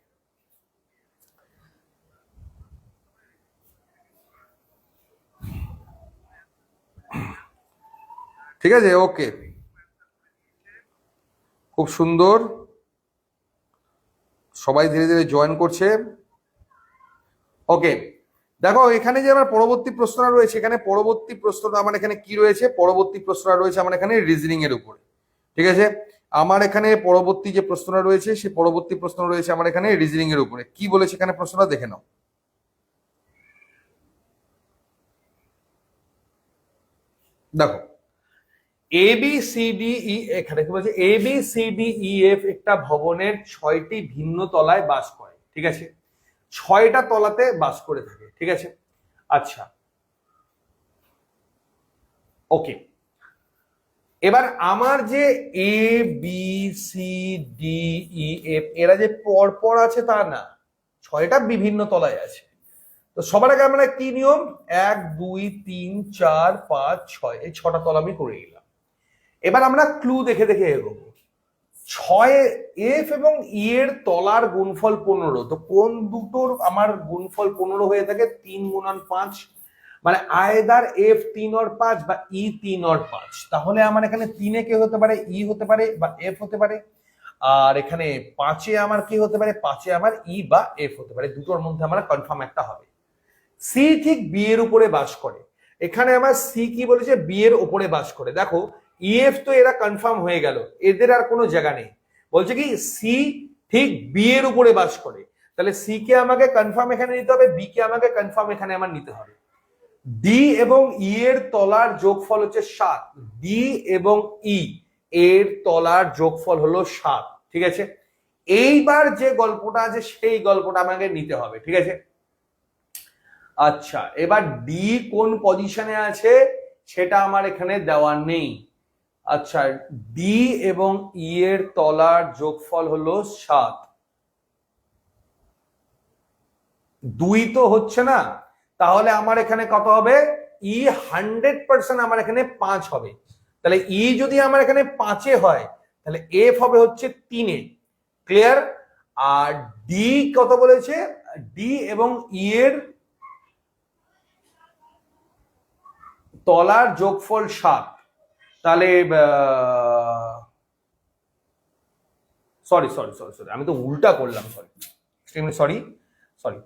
ঠিক আছে, ওকে, খুব সুন্দর, সবাই ধীরে ধীরে জয়েন করছে। ওকে, দেখো এখানে যে আমার পরবর্তী প্রশ্নটা রয়েছে, এখানে পরবর্তী প্রশ্নটা আমার এখানে কি রয়েছে, পরবর্তী প্রশ্নটা রয়েছে আমার এখানে রিজনিং এর উপরে। ঠিক আছে, আমার এখানে পরবর্তী যে প্রশ্নটা রয়েছে সেই পরবর্তী প্রশ্ন রয়েছে আমার এখানে রিজনিং এর উপরে। কি বলেছে এখানে প্রশ্নটা দেখে নাও। দেখো A B C D E, এখানে কি বলছে, A B C D E F একটা ভবনের 6টি ভিন্ন তলায় বাস করে। ঠিক আছে, 6টা তলাতে বাস করে থাকে। ঠিক আছে, আচ্ছা ওকে। এবার আমার যে A B C D E F এরা যে পর পর আছে তা না, 6টা বিভিন্ন তলায় আছে। তো সবার আগে আমরা কি নিয়ম, 1 2 3 4 5 6, এই 6টা তলা আমি করে নিলাম। এবার আমরা ক্লু দেখে দেখে এগোবো। 6 এফ এবং ই এর তলার গুণফল 15, তো কোন দুটোর আমার গুণফল 15 হয়ে থাকে? 3 গুণন 5, মানে আয়দার এফ 3 और 5 বা ই 3 और 5। তাহলে আমার এখানে 3-এ কে হতে পারে? ই হতে পারে বা এফ হতে পারে। আর এখানে 5-এ আমার কি হতে পারে? 5-এ আমার ই বা এফ হতে পারে। দুটোর মধ্যে আমার কনফার্ম একটা হবে। সি ঠিক বি এর উপরে বাস করে। এখানে আমার সি কি বলেছে? বি এর উপরে বাস করে। দেখো ইএফ তো এরা কনফার্ম হয়ে গেল, এদের আর কোনো জায়গা নেই। বলছে কি সি ঠিক বি এর উপরে বাস করে, তাহলে সি কে আমাকে কনফার্ম এখানে নিতে হবে, বি কে আমাকে কনফার্ম এখানে আমার নিতে হবে। ডি এবং ই এর তলার যোগফল হচ্ছে 7। ডি এবং ই এর তলার যোগফল হলো 7। ঠিক আছে, এইবার যে গল্পটা আছে সেই গল্পটা আমাকে নিতে হবে। ঠিক আছে, আচ্ছা এবার ডি কোন পজিশনে আছে সেটা আমার এখানে দেওয়া নেই। আচ্ছা, ডি এবং ই এর তলার যোগফল হলো 7। 2 তো হচ্ছে না, তাহলে আমার এখানে কত হবে? ই 100% আমার এখানে 5 হবে। তাহলে ই যদি আমার এখানে 5-এ হয়, তাহলে এফ হবে হচ্ছে 3-এ। ক্লিয়ার? আর ডি কত বলেছে? ডি এবং ই এর তলার যোগফল 7। তাহলে সরি সরি সরি সরি, আমি তো উল্টা করলাম, সরি সরি সরি।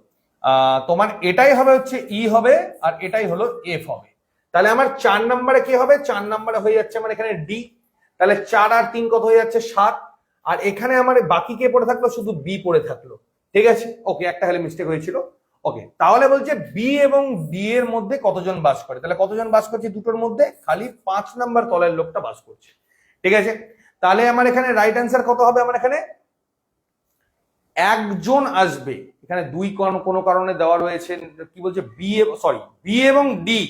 তোমার এটাই হবে হচ্ছে ই হবে, আর এটাই হলো এফ হবে। তাহলে আমার 4 নম্বরে কি হবে? 4 নম্বরে হয়ে যাচ্ছে আমার এখানে ডি। তাহলে 4 আর 3 কত হয়ে যাচ্ছে? 7। আর এখানে আমার বাকি কে পড়ে থাকলো? শুধু বি পড়ে থাকলো। ঠিক আছে, ওকে, একটা খালি মিস্টেক হয়েছিল। ওকে, তাহলে বলছে বি এবং ডি এর মধ্যে কতজন বাস করে? তাহলে কতজন বাস করছে দুটোর মধ্যে? খালি 5 নাম্বার তলের লোকটা বাস করছে। ঠিক আছে, তাহলে আমার এখানে রাইট অ্যান্সার কত হবে? আমার এখানে একজন আসবে। এখানে 2 কোনো কারণে দেওয়া রয়েছে, কি বলছে? বি, সরি বি এবং D,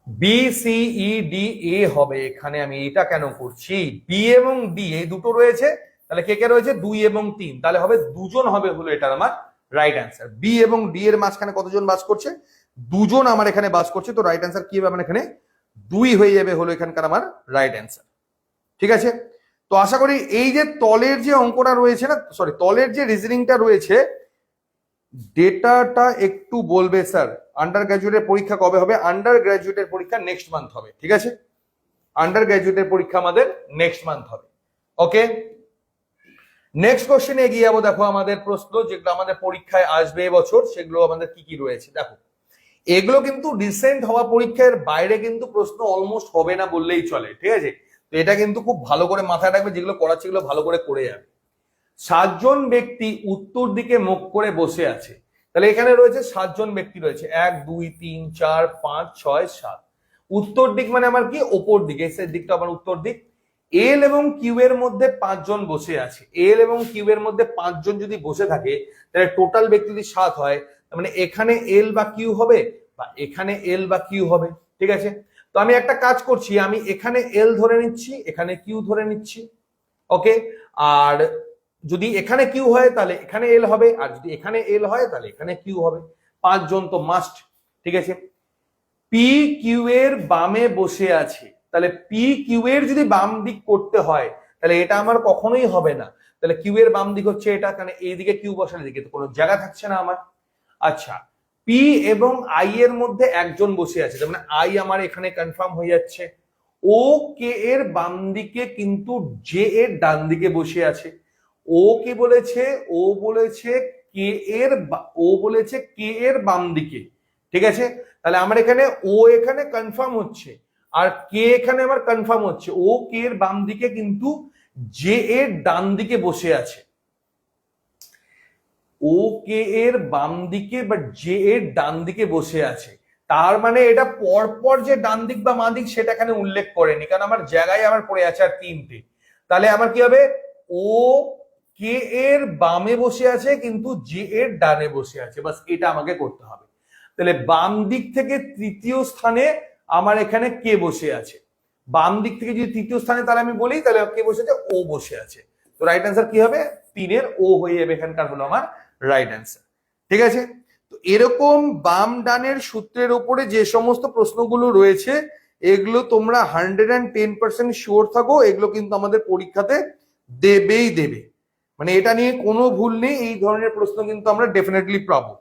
B C E D A হবে। এখানে আমি এটা কেন করছি? বি এবং ডি এই দুটো রয়েছে, তাহলে কে কে রয়েছে? 2 এবং 3, তাহলে হবে দুজন হবে, হলো এটার আমার রাইট অ্যান্সার। বি এবং ডি এর মাঝখানে কতজন বাস করছে? দুজন আমার এখানে বাস করছে। তো রাইট অ্যান্সার কি হবে আমার এখানে? 2 হয়ে যাবে, হলো এখানকার আমার রাইট অ্যান্সার। ঠিক আছে, তো আশা করি এই যে তলের যে অঙ্কটা রয়েছে না, সরি তলের যে রিজনিংটা রয়েছে, ডেটাটা একটু বলবে স্যার। আন্ডার গ্রাজুয়েটের পরীক্ষা কবে হবে? আন্ডার গ্রাজুয়েটের পরীক্ষা নেক্সট মান্থ হবে। ঠিক আছে, আন্ডার গ্রাজুয়েটের পরীক্ষা আমাদের নেক্সট মান্থ হবে। ওকে, নেক্সট কোশ্চেনে এগিয়ে যাবো। দেখো আমাদের প্রশ্ন যেগুলো আমাদের পরীক্ষায় আসবে এবছর, সেগুলো আমাদের কি কি রয়েছে দেখো। এগুলো কিন্তু রিসেন্ট হওয়া পরীক্ষার বাইরে কিন্তু প্রশ্ন অলমোস্ট হবে না বললেই চলে। ঠিক আছে, তো এটা কিন্তু খুব ভালো করে মাথায় রাখবে, যেগুলো করাচ্ছে এগুলো ভালো করে করে যাবে। 7 জন ব্যক্তি উত্তর দিকে মুখ করে বসে আছে, তাহলে এখানে রয়েছে 7 জন ব্যক্তি রয়েছে, 1 2 3 4 5 6 7। উত্তর দিক মানে আমার কি, ওপর দিক, এস এর দিকটা আমার উত্তর দিক। এল এবং কিউ এর মধ্যে 5 জন বসে আছে, এল এবং কিউ এর মধ্যে 5 জন যদি বসে থাকে তাহলে টোটাল ব্যক্তি যদি 7 হয়, তার মানে এখানে এল বা কিউ হবে বা এখানে এল বা কিউ হবে। ঠিক আছে, তো আমি একটা কাজ করছি, আমি এখানে এল ধরে নিচ্ছি, এখানে কিউ ধরে নিচ্ছি। ওকে, আর যদি এখানে কিউ হয় তাহলে এখানে এল হবে, আর যদি এখানে এল হয় তাহলে এখানে কিউ হবে। 5 জন তো মাস্ট। ঠিক আছে, পি কিউ এর বামে বসে আছে, তাহলে পি কিউ এর যদি বাম দিক করতে হয় তাহলে এটা আমার কখনোই হবে না। তাহলে কিউ এর বাম দিক হচ্ছে এটা, কারণ এইদিকে কিউ বসার দিকে তো কোনো জায়গা থাকছে না আমার। আচ্ছা, পি এবং আই এর মধ্যে 1 জন বসে আছে, তার মানে আই আমার এখানে কনফার্ম হয়ে যাচ্ছে। ও কে এর বাম দিকে কিন্তু জে এর ডান দিকে বসে আছে। ও কি বলেছে, ও বলেছে কে এর, ও বলেছে কে এর বাম দিকে। ঠিক আছে, তাহলে আমার এখানে ও এখানে কনফার্ম হচ্ছে আর কে এখানে আমার কনফার্ম হচ্ছে। ও কে এর বাম দিকে কিন্তু জে এর ডান দিকে বসে আছে। ও কে এর বাম দিকে বা জে এর ডান দিকে বসে আছে, তার মানে এটা পরপর যে ডান দিক বা বাঁ দিক সেটা এখানে উল্লেখ করেনি, কারণ আমার জায়গায় আমার পড়ে আছে আর 3টে। তাহলে আমার কি হবে, ও কে এর বামে বসে আছে কিন্তু জে এর ডানে বসে আছে, বাস এটা আমাকে করতে হবে। তাহলে বাম দিক থেকে তৃতীয় স্থানে আমার এখানে কে বসে আছে, বাম দিক থেকে যদি তৃতীয় স্থানে তাহলে আমি বলি, তাহলে কে বসে আছে, ও বসে আছে। তো রাইট অ্যান্সার কি হবে, 3-এর ও হয়ে যাবে এখানকার, হলো আমার রাইট অ্যান্সার। ঠিক আছে, তো এরকম বাম ডানের সূত্রের উপরে যে সমস্ত প্রশ্নগুলো রয়েছে এগুলো তোমরা 110% শিওর থাকো, এগুলো কিন্তু আমাদের পরীক্ষাতে দেবেই দেবে, মানে এটা নিয়ে কোনো ভুল নেই, এই ধরনের প্রশ্ন কিন্তু আমরা ডেফিনেটলি পাবো।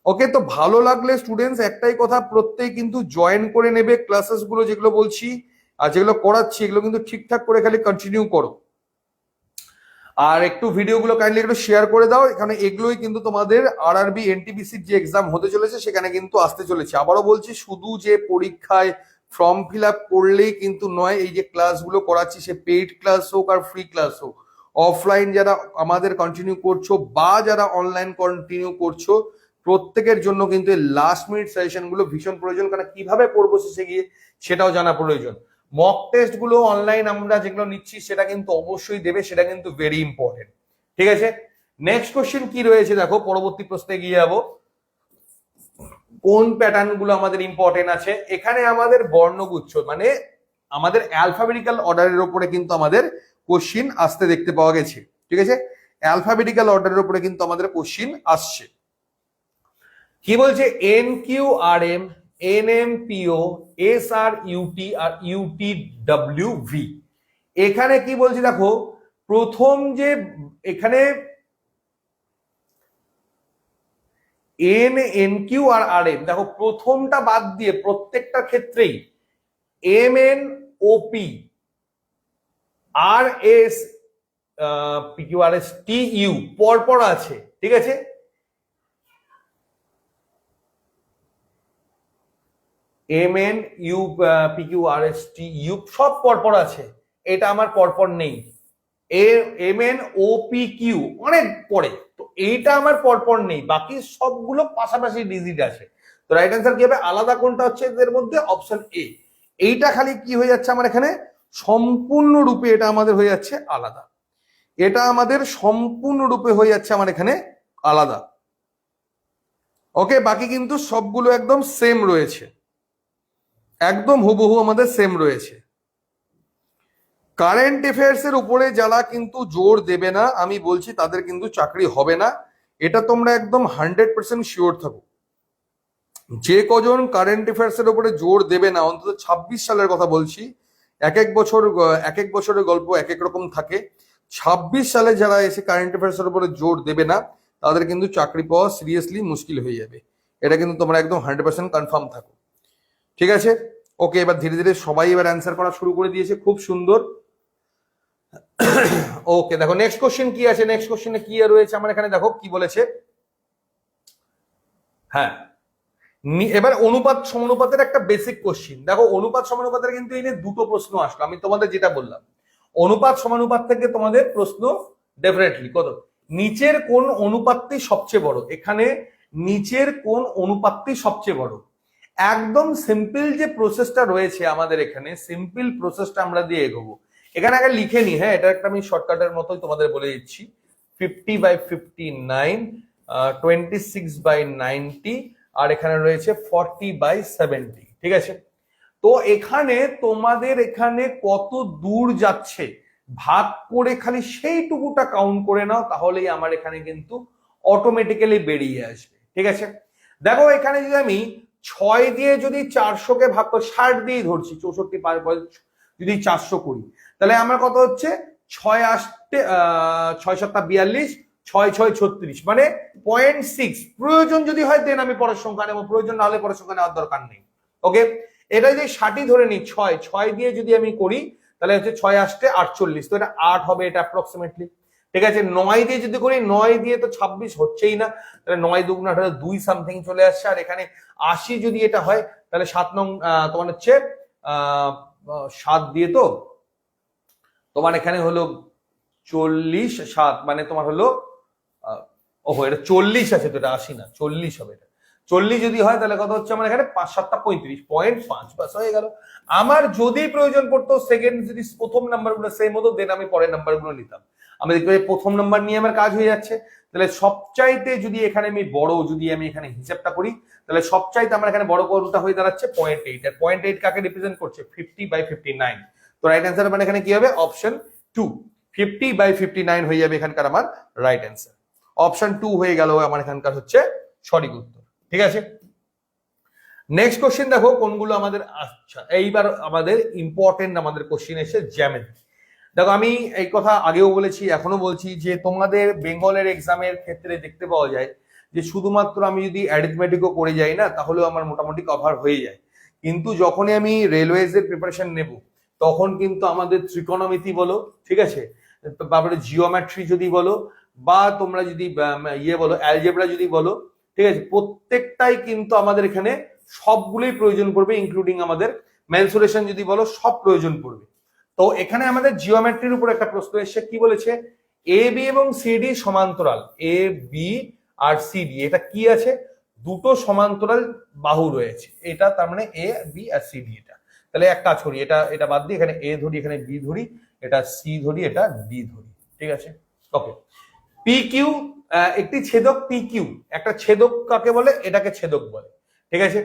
ওকে, তো ভালো লাগলে স্টুডেন্টস একটাই কথা, প্রত্যেক কিন্তু জয়েন করে নেবে ক্লাসেস গুলো যেগুলো বলছি আর যেগুলো করাচ্ছি, এগুলো কিন্তু ঠিকঠাক করে খালি কন্টিনিউ করো। আর একটু ভিডিওগুলো কাইন্ডলি একটু শেয়ার করে দাও, এখানে এগুলোই কিন্তু তোমাদের আরআরবি এনটিপিসির যে এক্সাম হতে চলেছে সেখানে কিন্তু আসতে চলেছে। আবারও বলছি, শুধু যে পরীক্ষায় ফর্ম ফিল আপ করলেই কিন্তু নয়, এই যে ক্লাসগুলো করাচ্ছি সে পেইড ক্লাস হোক আর ফ্রি ক্লাস হোক, অফলাইন যারা আমাদের কন্টিনিউ করছো বা যারা অনলাইন কন্টিনিউ করছো প্রত্যেকের জন্য কিন্তু এই লাস্ট মিনিট সাজেশন গুলো ভীষণ প্রয়োজন, কারণ কিভাবে পড়বো শেষে গিয়ে সেটাও জানা প্রয়োজন। মক টেস্ট গুলো অনলাইন আমরা যেগুলো নিচ্ছি সেটা কিন্তু অবশ্যই দেবে, সেটা কিন্তু ভেরি ইম্পর্টেন্ট। ঠিক আছে, নেক্সট কোশ্চেন কি রয়েছে দেখো, পরবর্তী প্রশ্নে গিয়ে যাবো। কোন প্যাটার্ন গুলো আমাদের ইম্পর্টেন্ট আছে, এখানে আমাদের বর্ণগুচ্ছ মানে আমাদের অ্যালফাবেটিক্যাল অর্ডারের উপরে কিন্তু আমাদের কোশ্চিন আসতে দেখতে পাওয়া গেছে। ঠিক আছে, অ্যালফাবেটিক্যাল অর্ডারের উপরে কিন্তু আমাদের কোশ্চিন আসছে। কি বলছে, N Q R M, N M P O, S R U T R U T W V. এখানে কি বলছি দেখো, প্রথম যে এখানে N, N Q R R M, দেখো প্রথমটা বাদ দিয়ে প্রত্যেকটা ক্ষেত্রেই এম এন ও পি, আর S P Q R S T U পরপর আছে। ঠিক আছে, M N U P Q R S T U সব পরপর আছে, এটা আমার পরপর নেই। M N O P Q অনেক পরে, তো এইটা আমার পরপর নেই, বাকি সবগুলো পাশাপাশি ডিজিট আছে। তো রাইট অ্যান্সার কি হবে, আলাদা কোনটা হচ্ছে এদের মধ্যে, অপশন এ। এইটা খালি কি হয়ে যাচ্ছে আমার এখানে, সম্পূর্ণরূপে এটা আমাদের হয়ে যাচ্ছে আলাদা, এটা আমাদের সম্পূর্ণরূপে হয়ে যাচ্ছে আমার এখানে আলাদা। ওকে, বাকি কিন্তু সবগুলো একদম সেম রয়েছে, একদম হুবহু আমাদের সেম রয়েছে। কারেন্ট অ্যাফেয়ার্স এর উপরে যারা কিন্তু জোর দেবে না, আমি বলছি তাদের কিন্তু চাকরি হবে না, এটা তোমরা একদম 100% শিওর থাকো। যে কজন কারেন্ট অ্যাফেয়ার্স এর উপরে জোর দেবে না, অন্তত 26 সালের কথা বলছি, এক এক বছরের গল্প এক এক রকম থাকে। 26 সালে যারা এসে কারেন্ট অ্যাফেয়ার্স এর উপরে জোর দেবে না তাদের কিন্তু চাকরি পাওয়া সিরিয়াসলি মুশকিল হয়ে যাবে, এটা কিন্তু তোমরা একদম 100% কনফার্ম থাকো। ঠিক আছে, ওকে, এবার ধীরে ধীরে সবাই এবার অ্যান্সার করা শুরু করে দিয়েছে, খুব সুন্দর। ওকে, দেখো নেক্সট কোশ্চেন কি আছে, নেক্সট কোশ্চেনে কি রয়েছে আমার এখানে, দেখো কি বলেছে। হ্যাঁ, এবার অনুপাত সমানুপাতের একটা বেসিক কোশ্চেন দেখো, অনুপাত সমানুপাতের কিন্তু এই নিয়ে দুটো প্রশ্ন আসলো, আমি তোমাদের যেটা বললাম অনুপাত সমানুপাত থেকে তোমাদের প্রশ্ন ডেফিনেটলি কত, নিচের কোন অনুপাতটি সবচেয়ে বড়, এখানে নিচের কোন অনুপাতটি সবচেয়ে বড়? একদম সিম্পল যে প্রসেসটা রয়েছে আমাদের এখানে, সিম্পল প্রসেসটা আমরা দিয়ে এগোবো। এখানে আগে লিখে নি, হ্যাঁ, এটা একটা আমি শর্টকাটের মতোই তোমাদের বলে দিচ্ছি। 50/59, 26/90, আর এখানে রয়েছে 40/70। ঠিক আছে, তো এখানে তোমাদের এখানে কত দূর যাচ্ছে ভাগ করে খালি সেইটুকুটা কাউন্ট করে নাও, তাহলেই আমার এখানে কিন্তু অটোমেটিক্যালি বেরিয়ে আসবে। ঠিক আছে, দেখো এখানে যদি আমি 6 দিয়ে যদি 400-কে ভাগ করে 60 দিয়ে ধরছি, 64 যদি 400 করি, তাহলে আমার কত হচ্ছে? 6 8 6 7 42, 6 6 36, মানে 0.6। প্রয়োজন যদি হয় দেন আমি পরের সংখ্যা নেবো, প্রয়োজন না হলে পরের সংখ্যা নেওয়ার দরকার নেই। ওকে, এটা যদি 60 ধরে নিই, 6 দিয়ে যদি আমি করি তাহলে হচ্ছে 6 8 48, তো এটা 8 হবে, এটা অ্যাপ্রক্সিমেটলি। ঠিক আছে, 9 দিয়ে যদি করি, 9 দিয়ে তো 26 হচ্ছেই না, তাহলে 9 2 2 সামথিং চলে আসছে। আর এখানে 80 যদি এটা হয়, তাহলে 7 নং তোমার হচ্ছে 7 দিয়ে, তো তোমার এখানে হলো 40, 7 মানে তোমার হলো ওহো, এটা 40 আছে, তো এটা 80 না, 40 হবে। এটা 40 যদি হয় তাহলে কত হচ্ছে আমার এখানে? 5 7 35, 0.5, বাস হয়ে গেল। আমার যদি প্রয়োজন পড়তো সেকেন্ড যদি প্রথম নাম্বারগুলো সেম হতো, দেন আমি পরের নাম্বারগুলো নিতাম। আমি দেখতে পাই প্রথম নাম্বার নিয়ে আমার কাজ হয়ে যাচ্ছে। তাহলে সবচাইতে যদি এখানে আমি বড়, যদি আমি এখানে হিসাবটা করি, তাহলে সবচাইতে আমার এখানে বড় কোনটা হয়ে দাঁড়াচ্ছে? 0.8। আর 0.8 কাকে রিপ্রেজেন্ট করছে? 50/59। তো রাইট অ্যান্সার মানে এখানে কি হবে? অপশন 2, 50/59 হয়ে যাবে এখানকার আমার রাইট অ্যান্সার। অপশন 2 হয়ে গেল আমার এখানকার হচ্ছে সঠিক উত্তর। ঠিক আছে, নেক্সট কোশ্চেন দেখো কোনগুলো আমাদের। আচ্ছা, এইবার আমাদের ইম্পর্টেন্ট আমাদের কোশ্চেন এসে জ্যামিতি। দেখো আমি এই কথা আগেও বলেছি, এখনো বলছি, যে তোমাদের বেঙ্গলের এক্সামের ক্ষেত্রে দেখতে পাওয়া যায় যে শুধুমাত্র আমি যদি অ্যারিথমেটিকও করে যাই না, তাহলেও আমার মোটামুটি কভার হয়ে যায়। কিন্তু যখনই আমি রেলওয়েজ এর প্রিপারেশন নেব, তখন কিন্তু আমাদের ত্রিকোণমিতি বলো, ঠিক আছে, তারপরে জিওমেট্রি যদি বলো, বা তোমরা যদি বলো অ্যালজেব্রা যদি বলো, ঠিক আছে, প্রত্যেকটাই কিন্তু আমাদের এখানে সবগুলোই প্রয়োজন পড়বে, ইনক্লুডিং আমাদের মেনসুরেশন যদি বলো, সব প্রয়োজন পড়বে। তো এখানে আমাদের জিওমেট্রির উপর একটা প্রশ্ন এসেছে, কি বলেছে? এ বি এবং সিডি সমান্তরাল, এ বি আর সিডি, এটা কি আছে? দুটো সমান্তরাল বাহু রয়েছে, এটা তার মানে এ বি আর সিডি। এটা তাহলে এক কাজ করি, এটা বাদ দিয়ে এখানে এ ধরি, এখানে বি ধরি, এটা সি ধরি, এটা ডি ধরি। ঠিক আছে, ওকে। পি কিউ, একটি ছেদক পি কিউ, একটা ছেদক কাকে বলে? এটাকে ছেদক বলে। ঠিক আছে,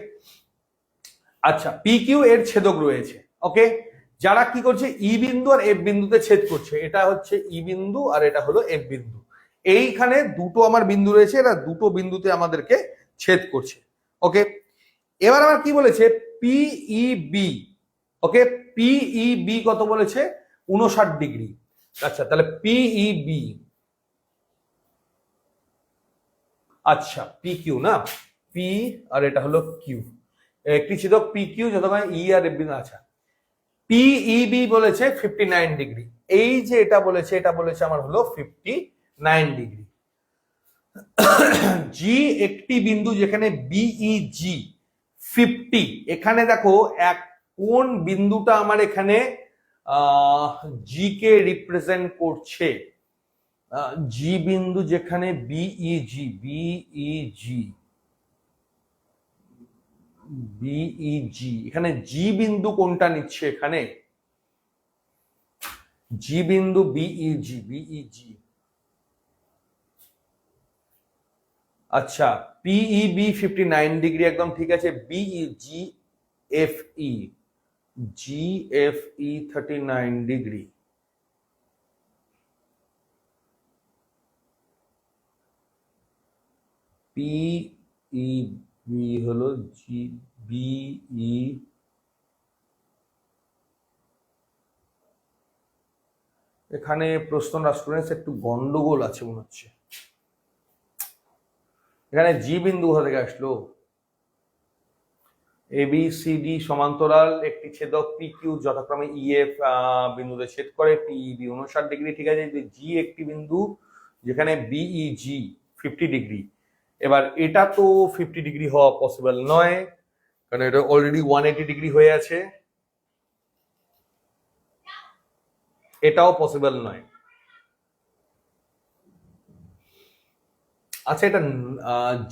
আচ্ছা, পি কিউ এর ছেদক রয়েছে। ওকে, যারা কি করছে? ই বিন্দু আর এফ বিন্দুতে ছেদ করছে। এটা হচ্ছে ই বিন্দু আর এটা হলো এফ বিন্দু। এইখানে দুটো আমার বিন্দু রয়েছে, এরা দুটো বিন্দুতে আমাদেরকে ছেদ করছে। ওকে, এবার আমার কি বলেছে? পিই বি। ওকে, পিই বি কত বলেছে? 59 ডিগ্রি। আচ্ছা, তাহলে পিই বি, আচ্ছা পি কিউ না, পি আর এটা হলো কিউ, একটি ছেদক পি কিউ যতক্ষণ ই আর এফ বিন্দু। আচ্ছা, পিইবি বলেছে 59 ডিগ্রি। এই যে এটা বলেছে, এটা বলেছে আমার হলো 59 ডিগ্রি। জি একটি বিন্দু যেখানে বিইজি 50, এখানে দেখো এক কোন বিন্দুটা আমার এখানে জি কে রিপ্রেজেন্ট করছে? জি বিন্দু যেখানে বিইজি, বিইজি, এখানে জি বিন্দু কোনটা নিচ্ছে? এখানে জি বিন্দু বিইজি। আচ্ছা, পিইবি 59 ডিগ্রি, একদম ঠিক আছে। বিইজি এফই, জিএফই 39 ডিগ্রি। পিইবি হলো জি বিই, এখানে প্রশ্নটা স্টুডেন্টস একটু গন্ডগোল আছে মনে হচ্ছে। এখানে জি বিন্দু কোথা থেকে আসলো? এবিসিডি সমান্তরাল, একটি ছেদক পি কিউ যথাক্রমে ইএফ বিন্দুতে ছেদ করে, পিইবি 59 ডিগ্রি। ঠিক আছে, জি একটি বিন্দু যেখানে বিইজি 50 ডিগ্রি। এবার এটা তো 50 ডিগ্রি হওয়া পসিবল নয়, কারণ এটা অলরেডি 180 ডিগ্রি হয়ে আছে। এটাও পসিবল নয়। আচ্ছা, এটা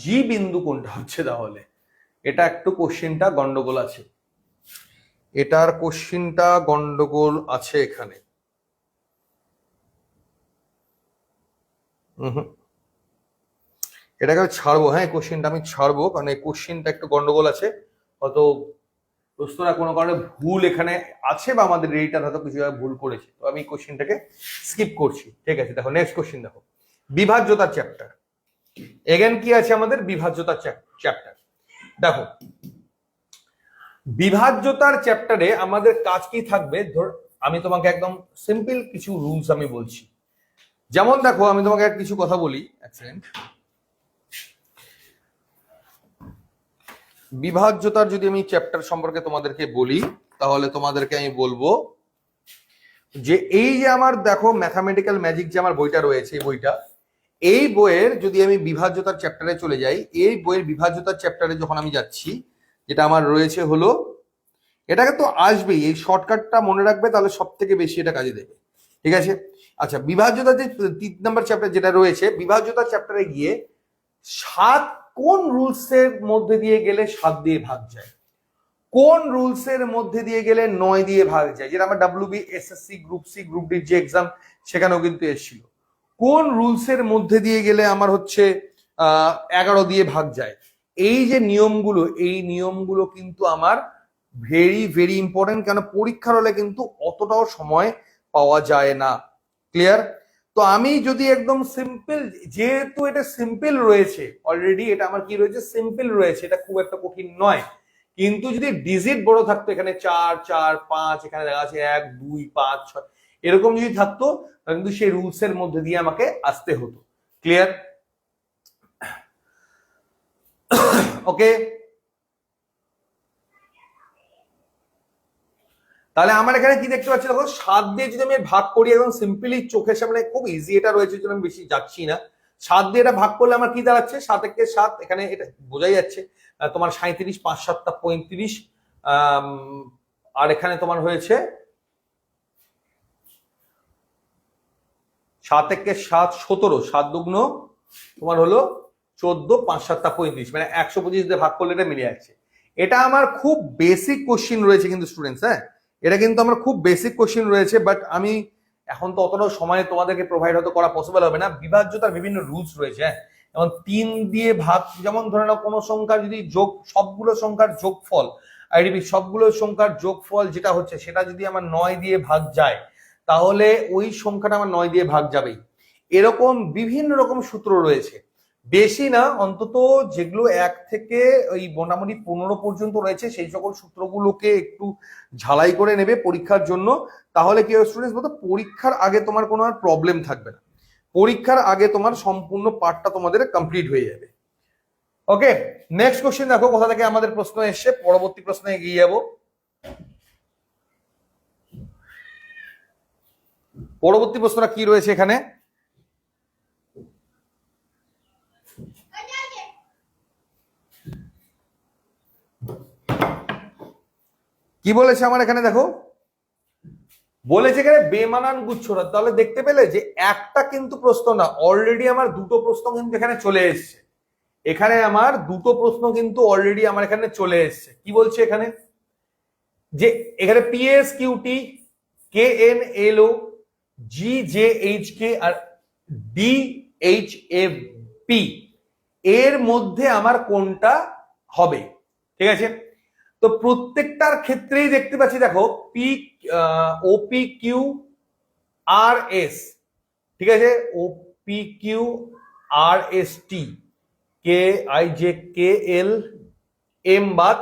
জি বিন্দু কোনটা হচ্ছে তাহলে? এটা একটু কোশ্চিনটা গন্ডগোল আছে, এটার কোশ্চিনটা গন্ডগোল আছে এখানে। এটাকে আমি ছাড়বো, হ্যাঁ কোশ্চিনটা আমি ছাড়বো, কারণ এই কোশ্চিনটা একটু গন্ডগোল আছে। হয়তো প্রশ্নটা কোনো কারণে ভুল এখানে আছে, বা আমাদের রেডিটার হয়তো কিছু ভুল করেছে, তো আমি কোশ্চিনটাকে স্কিপ করছি। ঠিক আছে, দেখো নেক্সট কোশ্চিন দেখো, বিভাজ্যতার চ্যাপ্টার। এগেন কি আছে আমাদের? বিভাজ্যতার চ্যাপ্টার। দেখো বিভাজ্যতার চ্যাপ্টারে আমাদের কাজ কি থাকবে? ধর আমি তোমাকে একদম সিম্পল কিছু রুলস আমি বলছি। যেমন দেখো আমি তোমাকে কিছু কথা বলি, এক সেকেন্ড। বিভাজ্যতার যদি আমি চ্যাপ্টার সম্পর্কে তোমাদেরকে বলি, তাহলে তোমাদেরকে আমি বলবো যে এই যে আমার দেখো ম্যাথামেটিক্যাল ম্যাজিক যে আমার বইটা রয়েছে, এই বইটা, এই বইয়ের যদি আমি বিভাজ্যতার চ্যাপ্টারে চলে যাই, এই বইয়ের বিভাজ্যতার চ্যাপ্টারে যখন আমি যাচ্ছি, যেটা আমার রয়েছে হলো, এটাকে তো আসবেই, এই শর্টকাটটা মনে রাখবে, তাহলে সব থেকে বেশি এটা কাজে দেবে। ঠিক আছে, আচ্ছা বিভাজ্যতার যে 3 নম্বর চ্যাপ্টার যেটা রয়েছে, বিভাজ্যতার চ্যাপ্টারে গিয়ে 7 কোন রুলসের মধ্যে দিয়ে গেলে 7 দিয়ে ভাগ যায়, কোন রুলসের মধ্যে দিয়ে গেলে 9 দিয়ে ভাগ যায়, যেটা আমার WB, SSC, group C, group D যে এক্সাম সেখানেও কিন্তু এসেছিল। কোন রুলসের মধ্যে দিয়ে গেলে আমার হচ্ছে 11 দিয়ে ভাগ যায়। এই যে নিয়মগুলো, এই নিয়মগুলো কিন্তু আমার ভেরি ভেরি ইম্পর্টেন্ট, কেন পরীক্ষার হলে কিন্তু অতটাও সময় পাওয়া যায় না। ক্লিয়ার? তো আমি যদি একদম সিম্পল, যেহেতু এটা সিম্পল রয়েছে অলরেডি, এটা আমার কি রয়েছে? সিম্পল রয়েছে, এটা খুব একটা কঠিন নয়। কিন্তু যদি ডিজিট বড় থাকতো, এখানে 4 4 5, এখানে দেখা আছে 1 2 5 6, এরকম যদি থাকতো, তাহলে কিন্তু সেই রুলস এর মধ্যে দিয়ে আমাকে আসতে হতো। ক্লিয়ার? ওকে, তাহলে আমার এখানে কি দেখতে পাচ্ছি দেখো, 7 দিয়ে যদি আমি ভাগ করি, একদম সিম্পলি চোখের সামনে খুব ইজি এটা রয়েছে, জন্য আমি বেশি যাচ্ছি না। 7 দিয়ে এটা ভাগ করলে আমার কি দাঁড়াচ্ছে? 7 একে 7, এখানে এটা বোঝাই যাচ্ছে তোমার 37, 5 7 35, আর এখানে তোমার হয়েছে 7 একে 7 17, 7 দুগুণ তোমার হলো 14, 5 7 35, মানে 125 দিয়ে ভাগ করলে এটা মিলে যাচ্ছে। এটা আমার খুব বেসিক কোশ্চিন রয়েছে কিন্তু স্টুডেন্টস, হ্যাঁ এটা কিন্তু আমার খুব বেসিক কোশ্চিন রয়েছে, বাট আমি এখন তো অতটাও সময় তোমাদেরকে প্রোভাইড হয়তো করা পসিবল হবে না। বিভাজ্যতার বিভিন্ন রুলস রয়েছে, হ্যাঁ যেমন 3 দিয়ে ভাগ, যেমন ধরে নাও কোনো সংখ্যা যদি যোগ, সবগুলো সংখ্যার যোগফল, আইডিবি সবগুলো সংখ্যার যোগফল যেটা হচ্ছে, সেটা যদি আমার 9 দিয়ে ভাগ যায়, তাহলে ওই সংখ্যাটা আমার 9 দিয়ে ভাগ যাবেই। এরকম বিভিন্ন রকম সূত্র রয়েছে, বেশি না, অন্তত যেগুলো 1 থেকে ওই মোটামুটি 15 পর্যন্ত রয়েছে, সেই সকল সূত্রগুলোকে একটু ঝালাই করে নেবে পরীক্ষার জন্য। তাহলে কি হবে স্টুডেন্টস বলতো, পরীক্ষার আগে তোমার কোনো আর প্রবলেম থাকবে না, পরীক্ষার আগে তোমার সম্পূর্ণ পার্টটা তোমাদের কমপ্লিট হয়ে যাবে। ওকে, নেক্সট কোশ্চেন দেখো কোথা থেকে আমাদের প্রশ্ন এসছে, পরবর্তী প্রশ্নে এগিয়ে যাবো। পরবর্তী প্রশ্নটা কি রয়েছে এখানে? কি বলেছে আমার এখানে দেখো, বলেছে এখানে বেমানান গুচ্ছরা। তাহলে দেখতে পেলে যে একটা কিন্তু প্রশ্ন না, অলরেডি আমার দুটো প্রশ্ন কিন্তু এখানে চলে এসছে। এখানে আমার দুটো প্রশ্ন কিন্তু অলরেডি আমার এখানে চলে এসছে। কি বলছে এখানে? যে এখানে P S Q T, K N L O, G J H K R D H F P এর মধ্যে আমার কোনটা হবে। ঠিক আছে, তো প্রত্যেকটার ক্ষেত্রেই দেখতে পাচ্ছি দেখো, P O P Q R S, ঠিক আছে, O P Q R S T, K I J K L M বাদ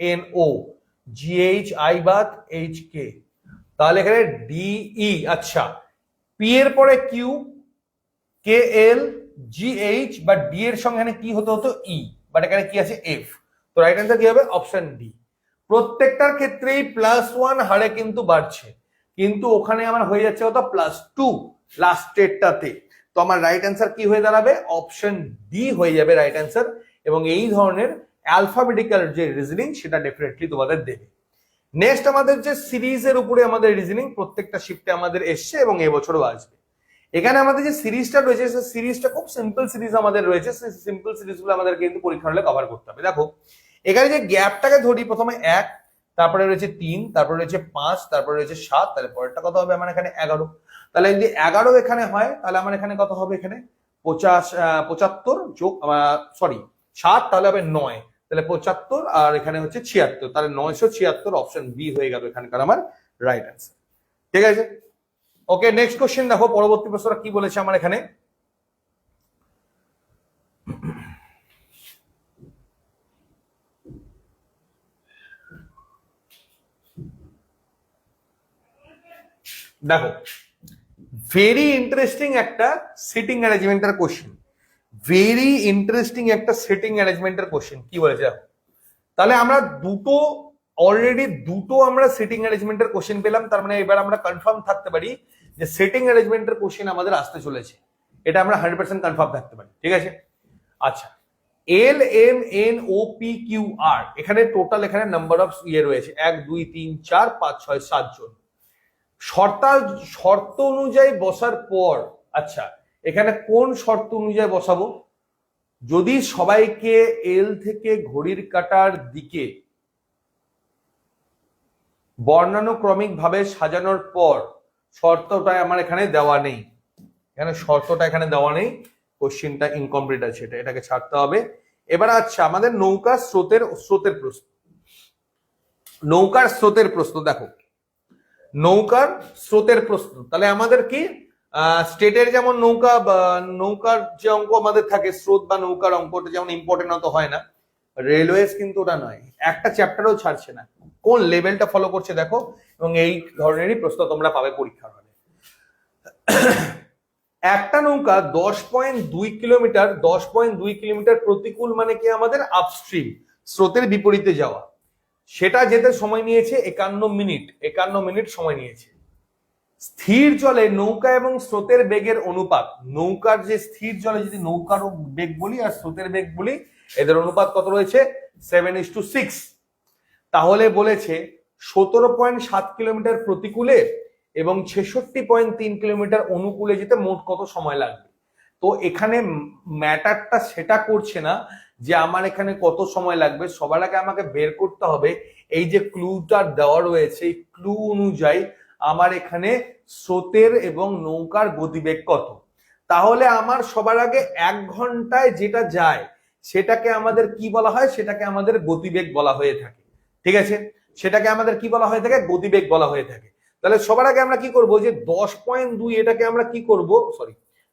N O, G H I বাদ এইচ কে, তাহলে এখানে ডিই। আচ্ছা, পি এর পরে Q, K L, G H বা ডি এর সঙ্গে এখানে কি হতে হতো? ই, বাট এখানে কি আছে? এফ। তো রাইট অ্যান্সার কি হবে? Option D. প্রত্যেকটার ক্ষেত্রেই +1 হারে কিন্তু বাড়ছে, কিন্তু ওখানে আমার হয়ে যাচ্ছে কত? +2 লাস্টেরটাতে। তো আমার রাইট অ্যান্সার কি হয়ে দাঁড়াবে? অপশন ডি হয়ে যাবে রাইট অ্যান্সার। এবং এই ধরনের অ্যালফাবেটিক্যাল যে রিজনিং, সেটা ডেফিনেটলি তোমাদের দেবে। নেক্সট আমাদের যে সিরিজের উপরে আমাদের রিজনিং, প্রত্যেকটা শিফটে আমাদের এসছে এবং এবছরও আসবে। এখানে আমাদের যে সিরিজটা রয়েছে সেই সিরিজটা খুব সিম্পল সিরিজ আমাদের রয়েছে, সেই সিম্পল সিরিজগুলো আমাদের কিন্তু পরীক্ষা হলে কভার করতে হবে। দেখো এখানে যে গ্যাপটাকে ধরি, প্রথমে 1, তারপরে রয়েছে 3, তারপরে রয়েছে 5, তারপরে রয়েছে 7, তাহলে পরেরটা কত হবে আমার এখানে 11। তাহলে যদি 11 এখানে হয় তাহলে আমার এখানে কত হবে, এখানে 75 যোগ 7, তাহলে হবে 9, তাহলে 75 আর এখানে হচ্ছে 76, তাহলে 976, অপশন বি হয়ে গেল এখানকার আমার রাইট অ্যান্সার। ঠিক আছে, ওকে নেক্সট কোশ্চেন দেখো, পরবর্তী প্রশ্নটা কি বলেছে আমার এখানে। দেখো ভেরি ইন্টারেস্টিং একটা সিটিং অ্যারেঞ্জমেন্টের কোশ্চেন, ভেরি ইন্টারেস্টিং একটা সিটিং অ্যারেঞ্জমেন্টের কোশ্চেন কি বলেছে দেখো। তাহলে আমরা অলরেডি দুটো আমরা সিটিং অ্যারেঞ্জমেন্টের কোশ্চেন পেলাম, তার মানে এবার আমরা কনফার্ম থাকতে পারি যে সিটিং অ্যারেঞ্জমেন্টের কোশ্চেন আমাদের আসতে চলেছে, এটা আমরা 100% কনফার্ম থাকতে পারি। ঠিক আছে, আচ্ছা L M N O P Q R, এখানে টোটাল এখানে নাম্বার অফ রয়েছে 1 2 3 4 5 6 7 জন। শর্ত অনুযায়ী বসার পর, আচ্ছা এখানে কোন শর্ত অনুযায়ী বসাবো, যদি সবাইকে এল থেকে ঘড়ির কাঁটার দিকে বর্ণানুক্রমিক ভাবে সাজানোর পর, শর্তটা আমার এখানে দেওয়া নেই, এখানে শর্তটা এখানে দেওয়া নেই, কোশ্চেনটা ইনকমপ্লিট আছে, এটাকে ছাড়তে হবে। এবার আচ্ছা আমাদের নৌকার স্রোতের প্রশ্ন, নৌকার স্রোতের প্রশ্ন দেখো, নৌকার স্রোতের প্রশ্ন, তাহলে আমাদের কি স্টেটের যেমন নৌকার যে অঙ্ক আমাদের থাকে, স্রোত বা নৌকার অঙ্কটা যেমন ইম্পর্টেন্ট অত হয় না, রেলওয়েজ কিন্তু ওটা নয়, একটা চ্যাপ্টারও ছাড়ছে না, কোন লেভেলটা ফলো করছে দেখো, এবং এই ধরনেরই প্রশ্ন তোমরা পাবে পরীক্ষার হলে। একটা নৌকা 10.2 কিলোমিটার 10.2 কিলোমিটার প্রতিকূল মানে কি আমাদের আপস্ট্রিম, স্রোতের বিপরীতে যাওয়া, সেটা যেতে সময় নিয়েছে 51 মিনিট সময় নিয়েছে। স্থির জলে নৌকা এবং স্রোতের বেগের অনুপাত, নৌকার যে স্থির জলে যদি নৌকার বেগ বলি আর স্রোতের বেগ বলি, এদের অনুপাত কত রয়েছে 7:6। তাহলে বলেছে 17.7 কিলোমিটার প্রতিকূলে এবং 66.3 কিলোমিটার অনুকূলে যেতে মোট কত সময় লাগবে। তো এখানে ম্যাটারটা সেটা করছে না যে আমার এখানে কত সময় লাগবে, সবার আগে আমাকে বের করতে হবে এই যে ক্লুটা দেওয়া রয়েছে, এই ক্লু অনুযায়ী আমার এখানে স্রোতের এবং নৌকার গতিবেগ কত। তাহলে আমার সবার আগে 1 ঘন্টায় যেটা যায় সেটাকে আমাদের কি বলা হয়, সেটাকে আমাদের গতিবেগ বলা হয়ে থাকে। ঠিক আছে, সেটাকে আমাদের কি বলা হয়ে থাকে, গতিবেগ বলা হয়ে থাকে। তাহলে সবার আগে আমরা কি করব, যে 10.2 এটাকে আমরা কি করব,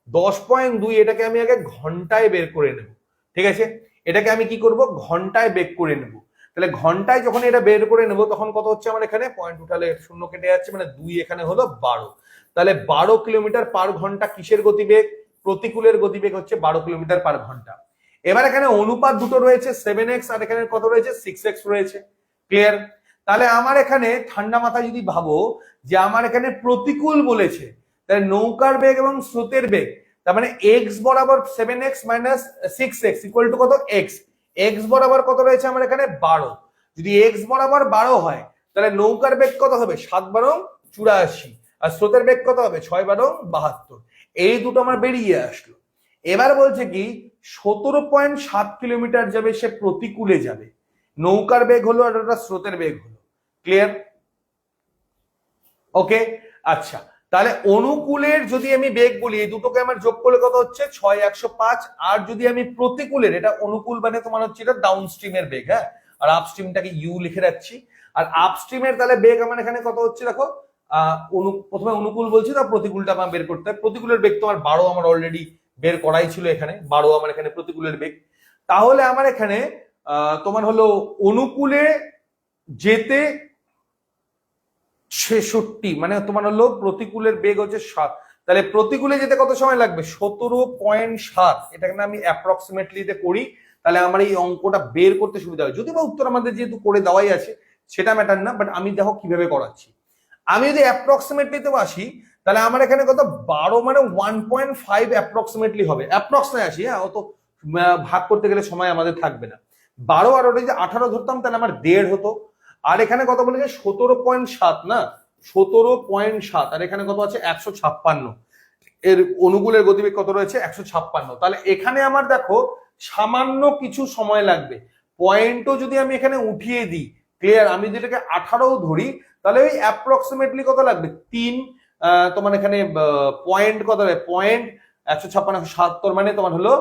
10.2 এটাকে আমি আগে ঘন্টায় বের করে নেব। ঠিক আছে, এটাকে আমি কি করব, ঘন্টায় বের করে নেব। তাহলে ঘন্টায় যখন এটা বের করে নেব তখন কত হচ্ছে আমার এখানে, পয়েন্ট উঠালে শূন্য কেটে যাচ্ছে, মানে 2 এখানে হলো 12। তাহলে 12 কিলোমিটার পার ঘন্টা কিসের গতিবেগ, প্রতিকূলের গতিবেগ হচ্ছে 12 কিলোমিটার পার ঘন্টা। এবার এখানে অনুপাত দুটো রয়েছে 7x আর এখানে কত রয়েছে 6x রয়েছে। ক্লিয়ার? তাহলে আমার এখানে ঠান্ডা মাথায় যদি ভাবো যে আমার এখানে প্রতিকূল বলেছে, তাহলে নৌকার বেগ এবং স্রোতের বেগ, তার মানে x বরাবর 7x minus 6x equal to কত, x বরাবর কত রয়েছে আমার এখানে 12। যদি x বরাবর 12 হয় তাহলে নৌকার বেগ কত হবে 7×12 = 84, আর স্রোতের বেগ কত হবে 6×12 = 72। এই দুটো আমার বেরিয়ে আসলো। এবার বলছে কি 17.7 কিলোমিটার যাবে সে প্রতিকূলে যাবে, নৌকার বেগ হলো আর ওটা স্রোতের বেগ হলো। ক্লিয়ার? ওকে, আচ্ছা তাহলে অনুকূলের যদি আমি বেগ বলি, এই দুটোকে আমার যোগ করলে কত হচ্ছে 6 105, আর যদি আমি প্রতিকূলের, এটা অনুকূল মানে তোমার হচ্ছে এটা ডাউন স্ট্রিমের বেগ, হ্যাঁ, আর আপস্ট্রিমটাকে ইউ লিখে রাখছি, আর আপস্ট্রিমের তাহলে বেগ আমার এখানে কত হচ্ছে দেখো, প্রথমে অনুকূল বলছি, তার প্রতিকূলটা আমার বের করতে হবে। প্রতিকূলের বেগ তোমার 12 আমার অলরেডি বের করাই ছিল, এখানে 12 আমার এখানে প্রতিকূলের বেগ। তাহলে আমার এখানে তোমার হলো অনুকূলে যেতে 66, মানে তোমার হলো প্রতিকূলের বেগ হচ্ছে 7, তাহলে প্রতিকূলে যেতে কত সময় লাগবে 17.7, এটাকে আমি অ্যাপ্রক্সিমেটলিতে করি, তাহলে আমার এই অঙ্কটা বের করতে সুবিধা হয়। যদি বা উত্তর আমাদের যেহেতু করে দেওয়াই আছে সেটা ম্যাটার না, বাট আমি দেখো কিভাবে করাচ্ছি। আমি যদি অ্যাপ্রক্সিমেটলিতে আসি তাহলে আমার এখানে কত 12 মানে 1.5 অ্যাপ্রক্সিমেটলি হবে, অ্যাপ্রক্সিমেটলি আসি, হ্যাঁ, অত ভাগ করতে গেলে সময় আমাদের থাকবে না। 12 আর ওটা যদি 18 ধরতাম তাহলে আমার 1.5 হতো। আর এখানে কত বলেছে 17.7, না 17.7, আর এখানে কত আছে 156। এর অনুকূলের গতিবেগ কত রয়েছে 156। তাহলে এখানে আমার দেখো সামান্য কিছু সময় লাগবে, পয়েন্টও যদি আমি এখানে উঠিয়ে দিই, ক্লিয়ার, আমি যদি এটাকে 18ও ধরি তাহলে ওই অ্যাপ্রক্সিমেটলি কত লাগবে 3, তোমার এখানে পয়েন্ট কত হবে, পয়েন্ট 156 170 মানে তোমার হলো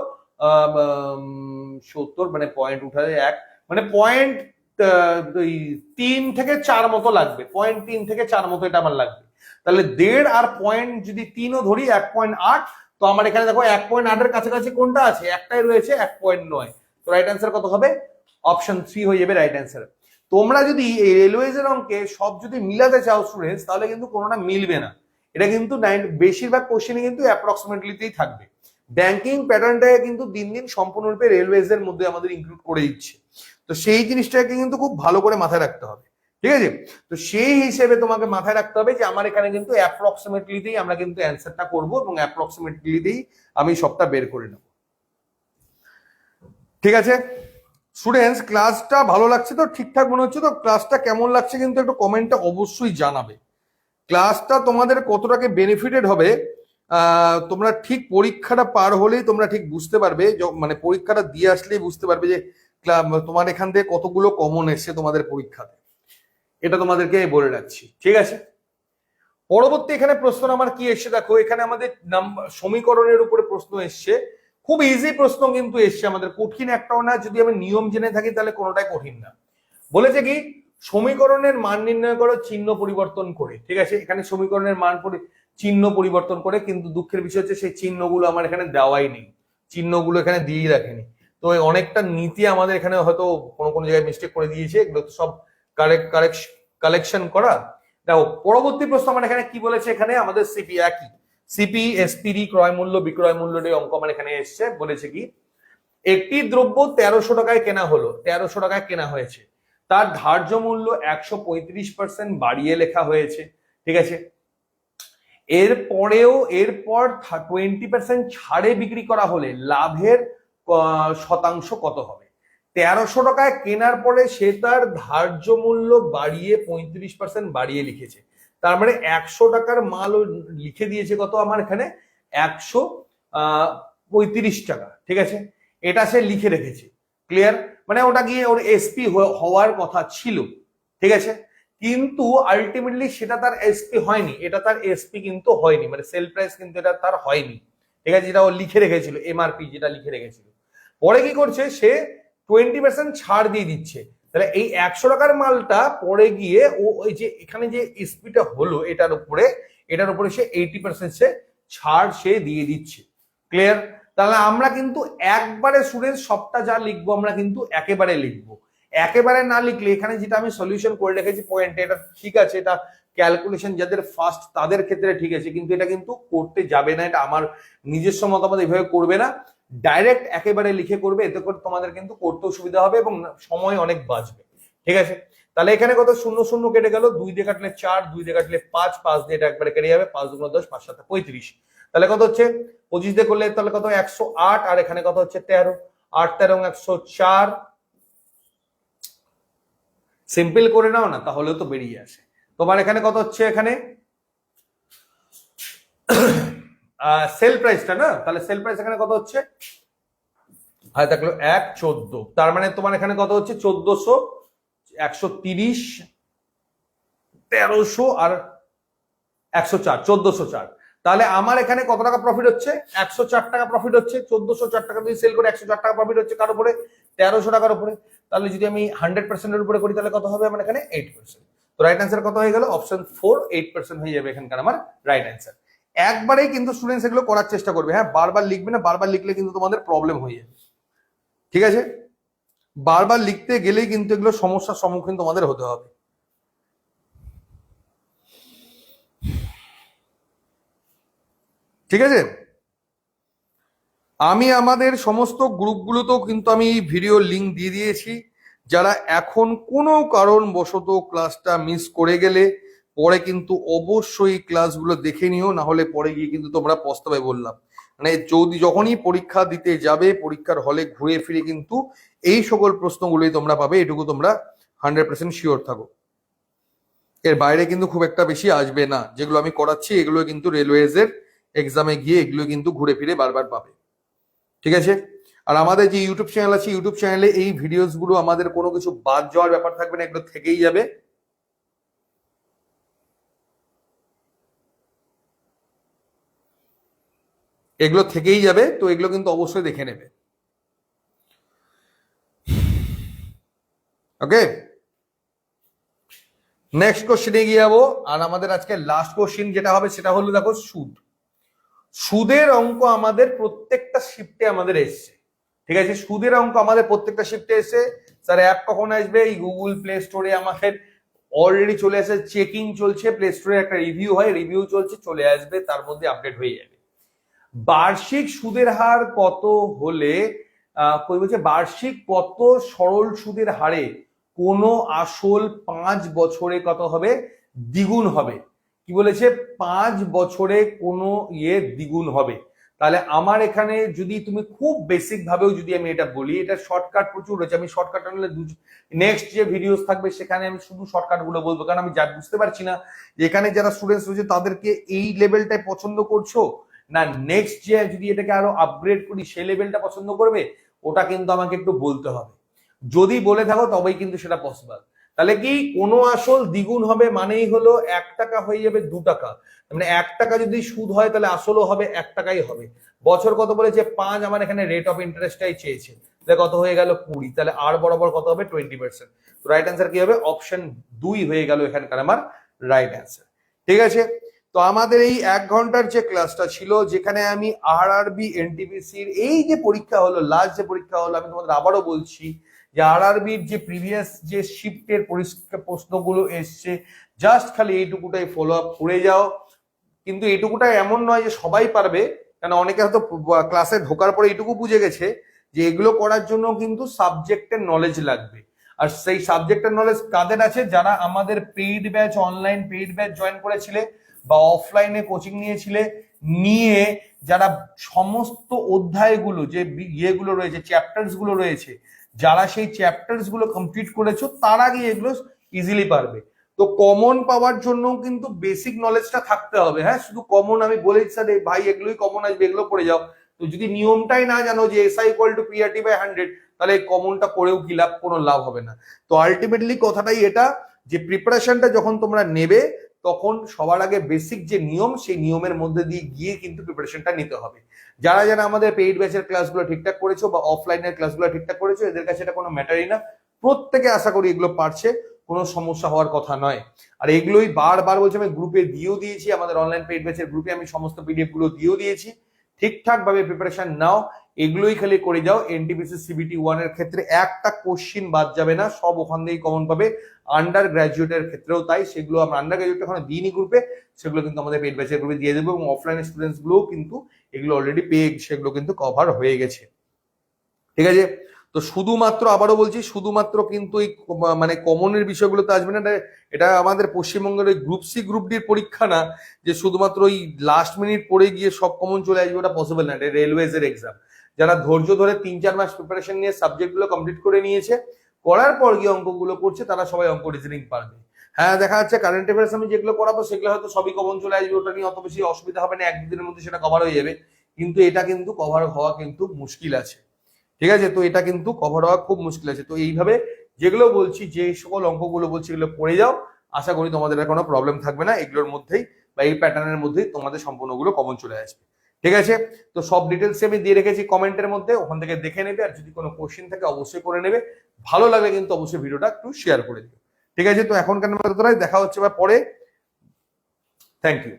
70, মানে পয়েন্ট উঠালে 1, মানে পয়েন্ট 3 থেকে 4 মতো লাগবে, পয়েন্ট 3 থেকে 4 মতো এটা আমার লাগবে। তাহলে 1.5 আর পয়েন্ট যদি 3ও ধরি 1.8, তো আমার এখানে দেখো 1.8 এর কাছাকাছি কোনটা আছে, একটাই রয়েছে 1.9। তো রাইট অ্যান্সার কত হবে, অপশন 3 হয়ে যাবে রাইট অ্যান্সার। তোমরা যদি এই রেলওয়েজ এর অঙ্কে সব যদি মিলাতে চাও স্টুডেন্টস, তাহলে কিন্তু কোনোটা মিলবে না, এটা কিন্তু বেশিরভাগ কোশ্চেনে কিন্তু অ্যাপ্রক্সিমেটলিতেই থাকবে। ব্যাংকিং প্যাটার্নটাকে কিন্তু দিন দিন সম্পূর্ণরূপে রেলওয়েজ এর মধ্যে আমাদের ইনক্লুড করে দিচ্ছে, তো সেই জিনিসটাকে কিন্তু খুব ভালো করে মাথায় রাখতে হবে, ঠিক আছে। তো সেই হিসেবে তোমাকে মাথায় রাখতে হবে যে আমার এখানে কিন্তু অ্যাপ্রক্সিমেটলিতেই আমরা কিন্তু অ্যান্সারটা করব এবং অ্যাপ্রক্সিমেটলিতেই আমি সবটা বের করে নেব, ঠিক আছে। স্টুডেন্টস ক্লাসটা ভালো লাগছে তো, ঠিকঠাক মনে হচ্ছে তো, ক্লাসটা কেমন লাগছে কিন্তু একটু কমেন্টে অবশ্যই জানাবে। ক্লাসটা তোমাদের কতটাকে বেনিফিটেড হবে তোমরা ঠিক পরীক্ষাটা পার হলেই তোমরা ঠিক বুঝতে পারবে, মানে পরীক্ষাটা দিয়ে আসলেই বুঝতে পারবে যে তোমার এখান থেকে কতগুলো কমন এসছে তোমাদের পরীক্ষাতে, এটা তোমাদেরকে বলে রাখছি, ঠিক আছে। পরবর্তী এখানে প্রশ্ন আমার কি এসছে দেখো, এখানে আমাদের সমীকরণের উপরে প্রশ্ন এসছে, খুব ইজি প্রশ্ন কিন্তু এসছে আমাদের, কঠিন একটাও না, যদি আমি নিয়ম জেনে থাকি তাহলে কোনোটাই কঠিন না। বলেছে কি সমীকরণের মান নির্ণয় করো চিহ্ন পরিবর্তন করে, ঠিক আছে। এখানে সমীকরণের মান চিহ্ন পরিবর্তন করে, কিন্তু দুঃখের বিষয় হচ্ছে সেই চিহ্নগুলো আমার এখানে দেওয়াই নেই, চিহ্নগুলো এখানে দিয়েই রাখেনি। তো অনেকটা নীতি আমাদের এখানে হয়তো কোনো কোনো জায়গায় মিস্টেক করে দিয়েছে, এগুলো তো সব কালেকশন করা। দেখো পরবর্তী প্রশ্ন আমার এখানে কি বলেছে, এখানে আমাদের সিপি একই, সিপি এসপিডি ক্রয় মূল্য বিক্রয় মূল্যের অঙ্ক আমার এখানে এসছে। বলেছে কি একটি দ্রব্য 1300 টাকায় কেনা হলো, 1300 টাকায় কেনা হয়েছে, তার ধার্য মূল্য 135% বাড়িয়ে লেখা হয়েছে, ঠিক আছে। এরপর 20% ছাড়ে বিক্রি করা হলে লাভের শতাংশ কত হবে। 1300 টাকায় কেনার পরে সে তার ধার্য মূল্য বাড়িয়ে 35% বাড়িয়ে লিখেছে, তার মানে 100 টাকার মাল লিখে দিয়েছে কত আমার এখানে 135 টাকা, ঠিক আছে। এটা সে লিখে রেখেছে, ক্লিয়ার, মানে ওটা গিয়ে ওর এসপি হওয়ার কথা ছিল, ঠিক আছে, কিন্তু আলটিমেটলি সেটা তার এসপি হয়নি, এটা তার এসপি কিন্তু হয়নি, মানে সেল প্রাইস কিন্তু এটা তার হয়নি, ঠিক আছে, যেটা ও লিখে রেখেছিল এমআরপি যেটা লিখে রেখেছিল। পরে কি করছে সে 20% ছাড় দিয়ে দিচ্ছে, তাহলে এই 100 টাকার মালটা পরে গিয়ে ও ওই যে এখানে যে এসপিটা হলো এটার উপরে সে 80% সে ছাড় সে দিয়ে দিচ্ছে, ক্লিয়ার। তাহলে আমরা কিন্তু একবারে স্টুডেন্ট সবটা যা লিখবো আমরা কিন্তু একেবারে লিখবো, একেবারে না লিখলে এখানে যেটা আমি সলিউশন করে রেখেছি পয়েন্টে, এটা ঠিক আছে, এটা ক্যালকুলেশন যাদের ফার্স্ট তাদের ক্ষেত্রে ঠিক আছে, কিন্তু এটা কিন্তু করতে যাবে না, এটা আমার নিজস্ব মতামত, এইভাবে করবে না, ডাইরেক্ট একেবারে লিখে করবে, এতে করে তোমাদের কিন্তু করতেও সুবিধা হবে এবং সময় অনেক বাঁচবে, ঠিক আছে। তাহলে এখানে কত 0 0 কেটে গেল, 2 দিয়ে কাটলে 4, 2 দিয়ে কাটলে 5, 5 দিয়ে এটা একবারে কেটে যাবে, 5 2 10, 5 7 35, তাহলে কত হচ্ছে 25 দিয়ে করলে তাহলে কত 108, আর এখানে কত হচ্ছে 13, 8 13 104, সিম্পল করে নাও না তাহলেও তো বেরিয়ে আসে। তোমার এখানে কত হচ্ছে, এখানে সেল প্রাইসটা না, তাহলে সেল প্রাইস এখানে কত হচ্ছে হয় থাকলো 114, তার মানে তোমার এখানে কত হচ্ছে 1400, 130, 1300 আর 104, 1404, তাহলে আমার এখানে কত টাকা প্রফিট হচ্ছে 104 টাকা প্রফিট হচ্ছে, 1404 টাকা দিয়ে সেল করে 104 টাকা প্রফিট হচ্ছে কার উপরে 1300 টাকার উপরে, তাহলে যদি আমি 100% এর উপরে করি তাহলে কত হবে আমার এখানে 8%। তো রাইট অ্যান্সার কত হয়ে গেল অপশন 4, 8% হয়ে যাবে এখানকার আমার রাইট অ্যান্সার। একবারেই কিন্তু স্টুডেন্টস এগুলো করার চেষ্টা করবে, হ্যাঁ বারবার লিখবে না, বারবার লিখলে কিন্তু তোমাদের প্রবলেম হয়ে যাবে, ঠিক আছে, বারবার লিখতে গেলেই কিন্তু এগুলো সমস্যার সম্মুখীন তোমাদের হতে হবে। ঠিক আছে, আমি আমাদের সমস্ত গ্রুপগুলোতেও কিন্তু আমি ভিডিও লিংক দিয়ে দিয়েছি, যারা এখন কোনো কারণবশত ক্লাসটা মিস করে গেলে পরে কিন্তু অবশ্যই ক্লাসগুলো দেখে নিও, না হলে পরে গিয়ে কিন্তু তোমরা পস্তাবে, বললাম মানে যখনই পরীক্ষা দিতে যাবে পরীক্ষার হলে ঘুরে ফিরে কিন্তু এই সকল প্রশ্নগুলোই তোমরা পাবে, এটুকু তোমরা 100% শিওর থাকো, এর বাইরে কিন্তু খুব একটা বেশি আসবে না, যেগুলো আমি করাচ্ছি এগুলো কিন্তু রেলওয়েজের এক্সামে গিয়ে এগুলো কিন্তু ঘুরে ফিরে বারবার পাবে। ঠিক আছে, আর আমাদের যে ইউটিউব চ্যানেল আছে, ইউটিউব চ্যানেলে এই ভিডিওস গুলো আমাদের কোনো কিছু বাদ যাওয়ার ব্যাপার থাকবে না, এগুলো থেকেই যাবে। এগুলো থেকেই যাবে, তো এগুলো কিন্তু অবশ্যই দেখে নেবে। ওকে, নেক্সট কোশ্চেনে গিয়ে যাবো। আর আমাদের আজকে লাস্ট কোশ্চেন যেটা হবে সেটা হলো, দেখো সুদ। সুদের অঙ্ক আমাদের প্রত্যেকটা শিফটে আমাদের এসছে। ঠিক আছে, সুদের অঙ্ক আমাদের প্রত্যেকটা শিফটে এসছে। স্যার অ্যাপ কখন আসবে? এই গুগল প্লে স্টোরে আমাদের অলরেডি চলে আসে, চেকিং চলছে, প্লে স্টোরে একটা রিভিউ হয়, রিভিউ চলছে, চলে আসবে, তার মধ্যে আপডেট হয়ে যাবে। বার্ষিক সুদের হার কত হলে কই বলছে বার্ষিক কত সরল সুদের হারে কোনো আসল 5 বছরে কত হবে? দ্বিগুণ হবে। কি বলেছে? 5 বছরে কোনো দ্বিগুণ হবে। তাহলে আমার এখানে যদি তুমি খুব বেসিক ভাবেও যদি আমি এটা বলি, এটা শর্টকাট প্রচুর রয়েছে, আমি শর্টকাট আনলে নেক্সট যে ভিডিওস থাকবে সেখানে আমি শুধু শর্টকাট গুলো বলবো, কারণ আমি যা বুঝতে পারছি না যে এখানে যারা স্টুডেন্টস রয়েছে তাদেরকে এই লেভেলটাই পছন্দ করছো না নেক্সট যে যদি এটাকে আরো আপগ্রেড করি সেই লেভেলটা পছন্দ করবে, ওটা কিন্তু আমাকে একটু বলতে হবে। যদি বলে থাকো তবেই কিন্তু সেটা পসিবল। তাহলে কি কোনো আসল দ্বিগুণ হবে মানেই হলো 1 টাকা হয়ে যাবে 2 টাকা, মানে 1 টাকা যদি সুদ হয় তাহলে আসলও হবে 1 টাকাই হবে। বছর কত বলেছে? 5। আমার এখানে রেট অফ ইন্টারেস্টটাই চেয়েছে, তাহলে কত হয়ে গেল? 20। তাহলে আর বরাবর কত হবে? 20%। তো রাইট অ্যান্সার কি হবে? অপশন 2 হয়ে গেল এখানকার আমার রাইট অ্যান্সার। ঠিক আছে, তো আমাদের এই 1 ঘন্টার যে ক্লাসটা ছিল, যেখানে আমি আরআরবি এনটিপিসির এই যে পরীক্ষা হলো, লাস্ট যে পরীক্ষা হলো, আমি তোমাদের আবারও বলছি যে আরআরবির যে প্রিভিয়াস যে শিফটের প্রশ্নগুলো এসছে, জাস্ট খালি এইটুকুটাই ফলো আপ করে যাও। কিন্তু এইটুকুটা এমন নয় যে সবাই পারবে, কারণ অনেকে হয়তো ক্লাসে ঢোকার পরে এইটুকু বুঝে গেছে যে এগুলো করার জন্য কিন্তু সাবজেক্টের নলেজ লাগবে। আর সেই সাবজেক্টের নলেজ কাদের আছে? যারা আমাদের paid batch, online paid batch join করেছিলে বা অফলাইনে কোচিং নিয়েছিলে, নিয়ে যারা সমস্ত অধ্যায়গুলো যে ইয়েগুলো রয়েছে, চ্যাপ্টার্স গুলো রয়েছে, যারা সেই চ্যাপ্টার্স গুলো কমপ্লিট করেছো, তারা গিয়ে এগুলো ইজিলি পারবে। তো কমন পাওয়ার জন্য কিন্তু বেসিক নলেজটা থাকতে হবে। হ্যাঁ, শুধু কমন আমি বলেছি স্যার ভাই এগুলোই কমন আসবে, এগুলো পড়ে যাও, তো যদি নিয়মটাই না জানো যে SI ইকুয়াল টু PRT/100, তাহলে এই কমনটা পড়েও কি লাভ? কোনো লাভ হবে না। তো আলটিমেটলি কথাটাই এটা যে প্রিপারেশনটা যখন তোমরা নেবে, তখন সবার আগে বেসিক যে নিয়ম, সেই নিয়মের মধ্যে দিয়ে গিয়ে কিন্তু প্রিপারেশনটা নিতে হবে। যারা যারা আমাদের পেইড ব্যাচের ক্লাসগুলো ঠিকঠাক করেছো বা অফলাইনের ক্লাসগুলো ঠিকঠাক করেছো, এদের কাছে এটা কোনো ম্যাটারই না। প্রত্যেকে আশা করি এগুলো পারছে, কোনো সমস্যা হওয়ার কথা নয়। আর এগুলোই বারবার বলছি, আমি গ্রুপে দিয়েও দিয়েছি, আমাদের অনলাইন পেইড ব্যাচের গ্রুপে আমি সমস্ত PDF গুলো দিয়েও দিয়েছি। ঠিকঠাক ভাবে প্রিপারেশন নাও, এগুলোই খালি করে যাও। এনটিপিসি CBT 1 এর ক্ষেত্রে একটা কোশ্চিন বাদ যাবে না, সব ওখান থেকেই কমন পাবে। আন্ডার গ্রাজুয়েটের ক্ষেত্রেও তাই, সেগুলো আমরা আন্ডার গ্রাজুয়েট এখন দিইনি গ্রুপে, সেগুলো কিন্তু আমাদের পেইড ব্যাচের গ্রুপে দিয়ে দেবো, এবং অফলাইন স্টুডেন্টস গুলোও কিন্তু এগুলো অলরেডি পেয়ে সেগুলো কিন্তু কভার হয়ে গেছে। ঠিক আছে, তো শুধুমাত্র আবারও বলছি, শুধুমাত্র কিন্তু এই মানে কমনের বিষয়গুলোতে আসবে না। এটা আমাদের পশ্চিমবঙ্গের ওই গ্রুপ সি গ্রুপ ডির পরীক্ষা না যে শুধুমাত্র ওই লাস্ট মিনিট পড়ে গিয়ে সব কমন চলে আসবে, ওটা পসিবল না। এটা রেলওয়েজ এর এক্সাম। যারা ধৈর্য ধরে 3-4 মাস প্রিপারেশন নিয়ে সাবজেক্টগুলো কমপ্লিট করে নিয়েছে, করার পর গিয়ে অঙ্কগুলো করছে, তারা সবাই অঙ্ক রিজনিং পারবে। হ্যাঁ, দেখা যাচ্ছে কারেন্ট অ্যাফেয়ার্স আমি যেগুলো করাবো সেগুলো হয়তো সবই কমন চলে আসবে, ওটা নিয়ে অত বেশি অসুবিধা হবে না, 1-2 দিনের মধ্যে সেটা কভার হয়ে যাবে। কিন্তু এটা কিন্তু কভার হওয়া কিন্তু মুশকিল আছে। ঠিক আছে, তো এটা কিন্তু কভার হওয়া খুব মুশকিল আছে। তো এইভাবে যেগুলো বলছি, যে সকল অঙ্কগুলো বলছি, এগুলো পড়ে যাও, আশা করি তোমাদের আর কোনো প্রবলেম থাকবে না। এগুলোর মধ্যেই বা এই প্যাটার্নের মধ্যেই তোমাদের সম্পূর্ণগুলো কমন চলে আসবে। ঠিক আছে, তো সব ডিটেলস আমি দিয়ে রেখেছি কমেন্টের মধ্যে, ওখান থেকে দেখে নেবে। আর যদি কোনো কোশ্চেন থাকে অবশ্যই করে নেবে। ভালো লাগলে কিন্তু অবশ্যই ভিডিওটা একটু শেয়ার করে দিও। ঠিক আছে, তো এখনকার মতো দেখা হচ্ছে বা পরে। Thank you.